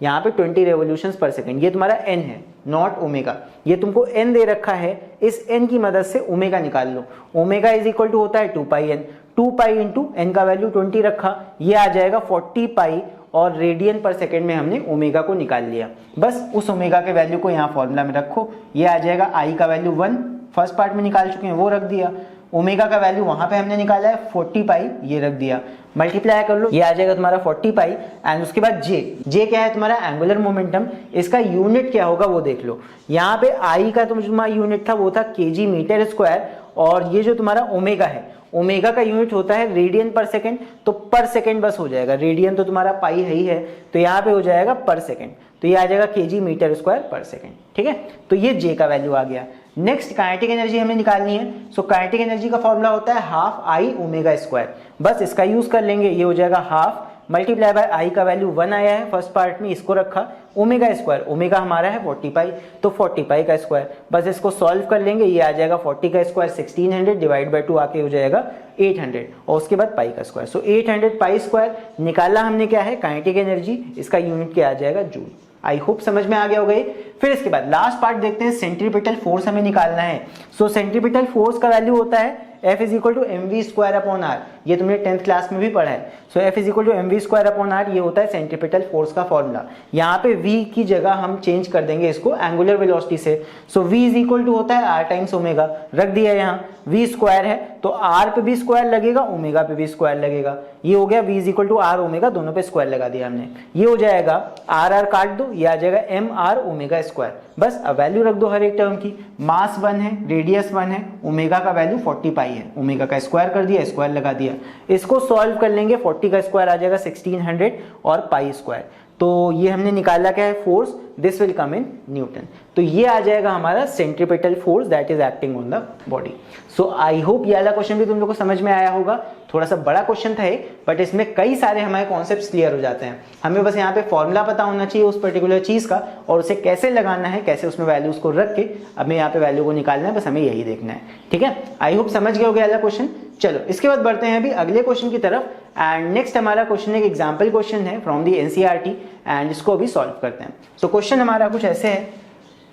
यहाँ पे 20 रेवोल्यूशंस पर सेकंड। ये तुम्हारा n है, नॉट ओमेगा। ये तुमको n दे रखा है, इस n की मदद से ओमेगा निकाल लो। ओमेगा इज इक्वल टू होता है 2πn, 2π इंटू n का वैल्यू 20 रखा, ये आ जाएगा 40π और रेडियन पर सेकंड में हमने ओमेगा को निकाल लिया। बस उस ओमेगा के वैल्यू को यहाँ फॉर्मूला में रखो, ये आ जाएगा i का वैल्यू 1, फर्स्ट पार्ट में निकाल चुके हैं वो रख दिया। ओमेगा का वैल्यू वहां पे हमने निकाला है 40π, ये रख दिया, मल्टीप्लाई कर लो, ये आ जाएगा तुम्हारा 40π। एंड उसके बाद जे क्या है तुम्हारा एंगुलर मोमेंटम, इसका यूनिट क्या होगा वो देख लो। यहाँ पे आई का तुम्हारा यूनिट था वो था kg मीटर स्क्वायर, और ये जो तुम्हारा ओमेगा है, ओमेगा का यूनिट होता है रेडियन पर सेकेंड, तो पर सेकेंड बस हो जाएगा, रेडियन तो तुम्हारा पाई है ही है, तो यहाँ पे हो जाएगा पर सेकेंड, तो ये आ जाएगा kg मीटर स्क्वायर पर सेकेंड। ठीक है, तो ये जे का वैल्यू आ गया। नेक्स्ट काइनेटिक एनर्जी हमें निकालनी है। सो काइनेटिक एनर्जी का फॉर्मूला होता है हाफ आई ओमेगा स्क्वायर, बस इसका यूज कर लेंगे। ये हो जाएगा हाफ मल्टीप्लाई बाय आई का वैल्यू 1 आया है फर्स्ट पार्ट में, इसको रखा, ओमेगा स्क्वायर, ओमेगा हमारा है 40π, तो 40π का स्क्वायर, बस इसको सॉल्व कर लेंगे, ये आ जाएगा 40 का स्क्वायर 1600 डिवाइड बाय 2 आके हो जाएगा 800, और उसके बाद पाई का स्क्वायर। सो 800 पाई स्क्वायर निकाला हमने क्या है काइनेटिक एनर्जी, इसका यूनिट क्या आ जाएगा जूल। आई होप समझ में आ गया होगा ये। फिर इसके बाद लास्ट पार्ट देखते हैं, सेंट्रीपिटल फोर्स हमें निकालना है। सो सेंट्रीपिटल फोर्स का वैल्यू होता है F is equal to mv square upon r, ये तुमने 10th क्लास में भी पढ़ा है। So F is equal to mv square upon r, ये होता है सेंट्रीपिटल फोर्स का फॉर्मूला। यहाँ पे v की जगह हम चेंज कर देंगे इसको एंगुलर वेलोसिटी से। सो v इज इक्वल टू होता है r टाइम्स ओमेगा, रख दिया यहाँ, v स्क्वायर है तो r पे भी स्क्वायर लगेगा, ओमेगा पे भी स्क्वायर लगेगा, ये हो गया v is equal to r omega, दोनों पे स्क्वायर लगा दिया हमने, ये हो जाएगा r काट दो, ये आ जाएगा mr ओमेगा स्क्वायर। बस अब वैल्यू रख दो हर एक टर्म की, मास 1 है, रेडियस 1 है, ओमेगा का वैल्यू 40π है, ओमेगा का स्क्वायर कर दिया, स्क्वायर लगा दिया, इसको सॉल्व कर लेंगे, 40 का स्क्वायर आ जाएगा 1600 और पाई स्क्वायर। तो ये हमने निकाला क्या है force, this will come in newton. तो ये आ जाएगा हमारा centripetal force that is acting on the body. So I hope ये वाला क्वेश्चन भी तुम लोग को समझ में आया होगा। थोड़ा सा बड़ा क्वेश्चन था ये, बट इसमें कई सारे हमारे कॉन्सेप्ट्स क्लियर हो जाते हैं। हमें बस यहाँ पे फॉर्मूला पता होना चाहिए उस पर्टिकुलर चीज का, और उसे कैसे लगाना है, कैसे उसमें वैल्यूज को रख के हमें यहाँ पे वैल्यू को निकालना है, बस हमें यही देखना है। ठीक है, आई होप समझ गए होगे वाला क्वेश्चन। चलो इसके बाद बढ़ते हैं अभी अगले क्वेश्चन की तरफ। एंड नेक्स्ट हमारा क्वेश्चन एक एग्जाम्पल क्वेश्चन है फ्रॉम दी एनसीईआरटी, एंड इसको अभी सॉल्व करते हैं। तो क्वेश्चन हमारा कुछ ऐसे है,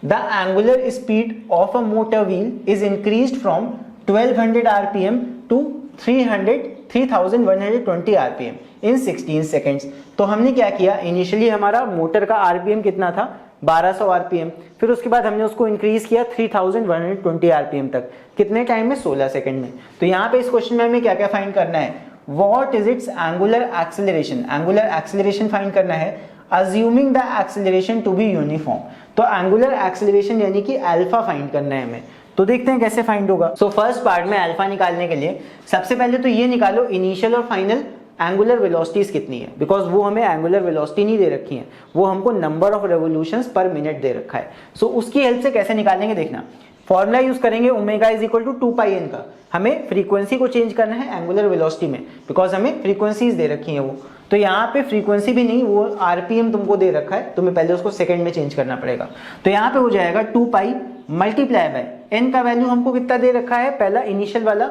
the angular speed of a motor wheel is increased from 1200 RPM to 3120 RPM in 16 seconds. तो हमने क्या किया, इनिशियली हमारा मोटर का आरपीएम कितना था 1200 आरपीएम, फिर उसके बाद हमने उसको इंक्रीज किया 3120 आरपीएम तक, कितने टाइम में 16 सेकंड में। तो यहाँ पे इस क्वेश्चन में हमें क्या क्या फाइंड करना है, what is its angular acceleration, angular acceleration find करना है, assuming the acceleration to be uniform. तो एंगुलर एक्सेलरेशन यानी कि अल्फा फाइंड करना है हमें। तो देखते हैं कैसे फाइंड होगा। सो फर्स्ट पार्ट में अल्फा निकालने के लिए सबसे पहले तो ये निकालो इनिशियल और फाइनल एंगुलर वेलोसिटीज कितनी है, बिकॉज वो हमें एंगुलर वेलोसिटी नहीं दे रखी है, वो हमको number of revolutions per minute दे रखा है। सो उसकी हेल्प से कैसे निकालेंगे देखना, फॉर्मूला यूज करेंगे omega is equal to 2πn का, हमें फ्रीक्वेंसी को चेंज करना है एंगुलर वेलोसिटी में, बिकॉज हमें फ्रीक्वेंसीज दे रखी है वो। तो यहाँ पे फ्रीक्वेंसी भी नहीं, वो आरपीएम तुमको दे रखा है, तुम्हें पहले उसको सेकंड में चेंज करना पड़ेगा। तो यहाँ पे हो जाएगा 2π मल्टीप्लाई बाय एन का वैल्यू हमको कितना दे रखा है, पहला इनिशियल वाला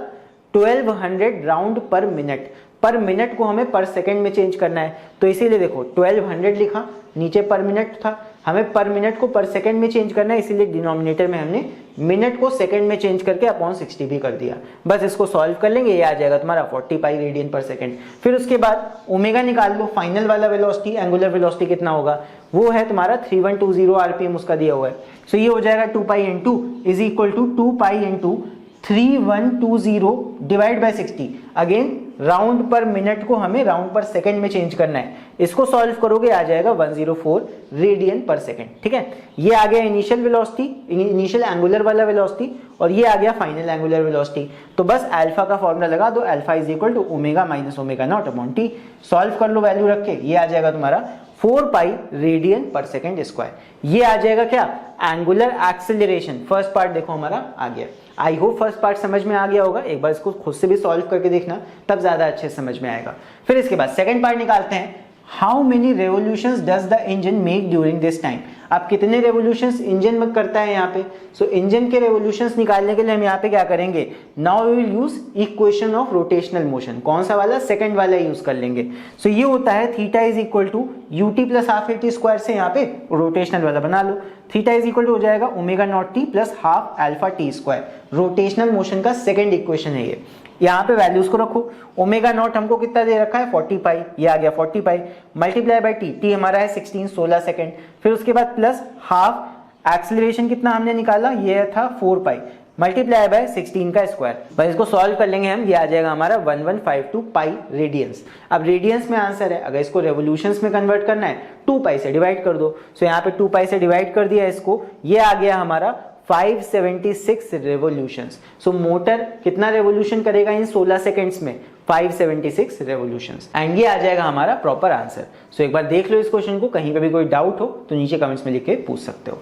1200 राउंड पर मिनट, पर मिनट को हमें पर सेकंड में चेंज करना है। तो इसीलिए देखो 1200 लिखा, नीचे पर मिनट था, हमें पर मिनट को पर सेकंड में चेंज करना है, इसीलिए डिनोमिनेटर में हमने मिनट को सेकंड में चेंज करके अपॉन 60 भी कर दिया। बस इसको सॉल्व कर लेंगे, ये आ जाएगा तुम्हारा 40π रेडियन पर सेकंड। फिर उसके बाद ओमेगा निकाल लो, फाइनल वाला वेलोसिटी एंगुलर वेलोसिटी कितना होगा, वो है तुम्हारा 3120 आरपीएम उसका दिया हुआ है। सो ये हो जाएगा 2π into is equal to 2π into 3120 divide by 60। Again round per minute को हमें राउंड पर सेकंड में चेंज करना है, इसको सॉल्व करोगे आ जाएगा 104 रेडियन पर सेकंड। ठीक है, ये आ गया इनिशियल वेलोसिटी, इनिशियल एंगुलर वाला वेलोसिटी, और ये आ गया फाइनल एंगुलर वेलोसिटी। तो बस अल्फा का फॉर्मूला लगा दो, alpha is equal to omega minus omega not upon t, solve कर लो वैल्यू रख के, ये आ जाएगा तुम्हारा 4 पाई रेडियन पर सेकेंड स्क्वायर। ये आ जाएगा क्या, एंगुलर एक्सेलरेशन। फर्स्ट पार्ट देखो हमारा आ गया। आई होप फर्स्ट पार्ट समझ में आ गया होगा, एक बार इसको खुद से भी सॉल्व करके देखना, तब ज्यादा अच्छे समझ में आएगा। फिर इसके बाद सेकंड पार्ट निकालते हैं, how many revolutions does the engine make during this time. अब कितने रेवोल्यूशंस इंजन में करता है यहाँ पे। सो इंजन के रेवोल्यूशंस निकालने के लिए हम यहाँ पे क्या करेंगे, now we will use equation of rotational motion. कौन सा वाला, सेकंड वाला यूज कर लेंगे। सो ये होता है theta is equal to u t plus half a t square से यहाँ पे रोटेशनल वाला बना लो। थीटा इज इक्वल टू हो जाएगा omega not t plus half alpha t square. Rotational motion का सेकंड इक्वेशन है ये। यहाँ पे वैल्यूज को रखो, ओमेगा नॉट हमको कितना दे रखा है 40 पाई, ये आ गया 40 पाई मल्टीप्लाई बाय टी, टी हमारा है 16 सेकंड। फिर उसके बाद प्लस हाफ एक्सेलरेशन कितना हमने निकाला, ये था 4 पाई मल्टीप्लाई बाय 16 का स्क्वायर। बस इसको सॉल्व कर लेंगे हम, ये आ जाएगा हमारा 1152 पाई रेडियंस। अब रेडियंस में आंसर है, अगर इसको रेवोल्यूशंस में कन्वर्ट करना है 2 पाई से डिवाइड कर दो। सो यहाँ पे 2 पाई से डिवाइड कर दिया इसको, ये आ गया हमारा 576 रेवोल्यूशंस। सो मोटर कितना रेवोल्यूशन करेगा इन 16 सेकंड्स में, 576 रेवोल्यूशंस। एंड ये आ जाएगा हमारा प्रॉपर आंसर। सो एक बार देख लो इस क्वेश्चन को, कहीं पे भी कोई डाउट हो तो नीचे कमेंट्स में लिख के पूछ सकते हो।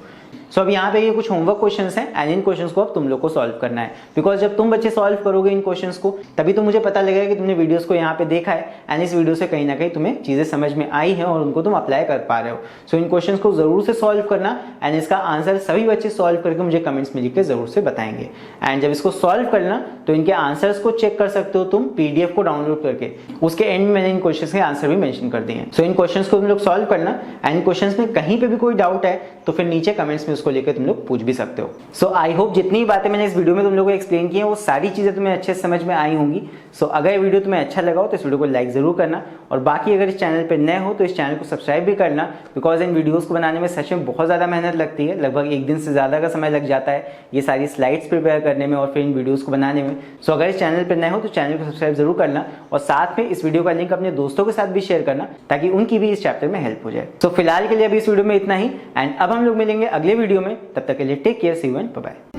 सो अब यहाँ पे ये कुछ होमवर्क क्वेश्चंस हैं एंड इन क्वेश्चंस को अब तुम लोग को सॉल्व करना है, बिकॉज जब तुम बच्चे सॉल्व करोगे इन क्वेश्चंस को तभी तो मुझे पता लगेगा कि तुमने वीडियोस को यहाँ पे देखा है एंड इस वीडियो से कहीं ना कहीं तुम्हें चीजें समझ में आई है और उनको तुम अप्लाई कर पा रहे हो। सो इन क्वेश्चंस को जरूर से सॉल्व करना एंड इसका आंसर सभी बच्चे सॉल्व करके मुझे कमेंट्स में लिख के जरूर से बताएंगे। एंड जब इसको सॉल्व करना तो इनके आंसर्स को चेक कर सकते हो तुम पीडीएफ को डाउनलोड करके, उसके एंड में मैंने इन क्वेश्चंस के आंसर भी मेंशन कर दिए हैं। सो इन क्वेश्चंस को तुम लोग सॉल्व करना एंड क्वेश्चंस में कहीं पे भी कोई डाउट है तो फिर नीचे कमेंट्स में उसको लेकर तुम लोग पूछ भी सकते हो। सो आई होप जितनी बातें मैंने इस वीडियो में तुम लोगों को एक्सप्लेन की हैं वो सारी चीजें तुम्हें अच्छे से समझ में आई होंगी। सो अगर ये वीडियो तुम्हें अच्छा लगा हो तो इस वीडियो को लाइक जरूर करना, और बाकी अगर इस चैनल पर नए हो तो इस चैनल को सब्सक्राइब भी करना, बिकॉज इन वीडियोस को बनाने में सच में बहुत ज्यादा मेहनत लगती है, लगभग एक दिन से ज्यादा का समय लग जाता है ये सारी स्लाइड्स प्रिपेयर करने में और फिर इन वीडियोस को बनाने में। सो अगर इस चैनल पर नए हो तो चैनल को सब्सक्राइब जरूर करना, और साथ में इस वीडियो का लिंक अपने दोस्तों के साथ भी शेयर करना ताकि उनकी भी इस चैप्टर में हेल्प हो जाए। तो फिलहाल के लिए अभी इस वीडियो में इतना ही, एंड अब हम लोग मिलेंगे अगले वीडियो में, तब तक के लिए take care, see you and bye bye.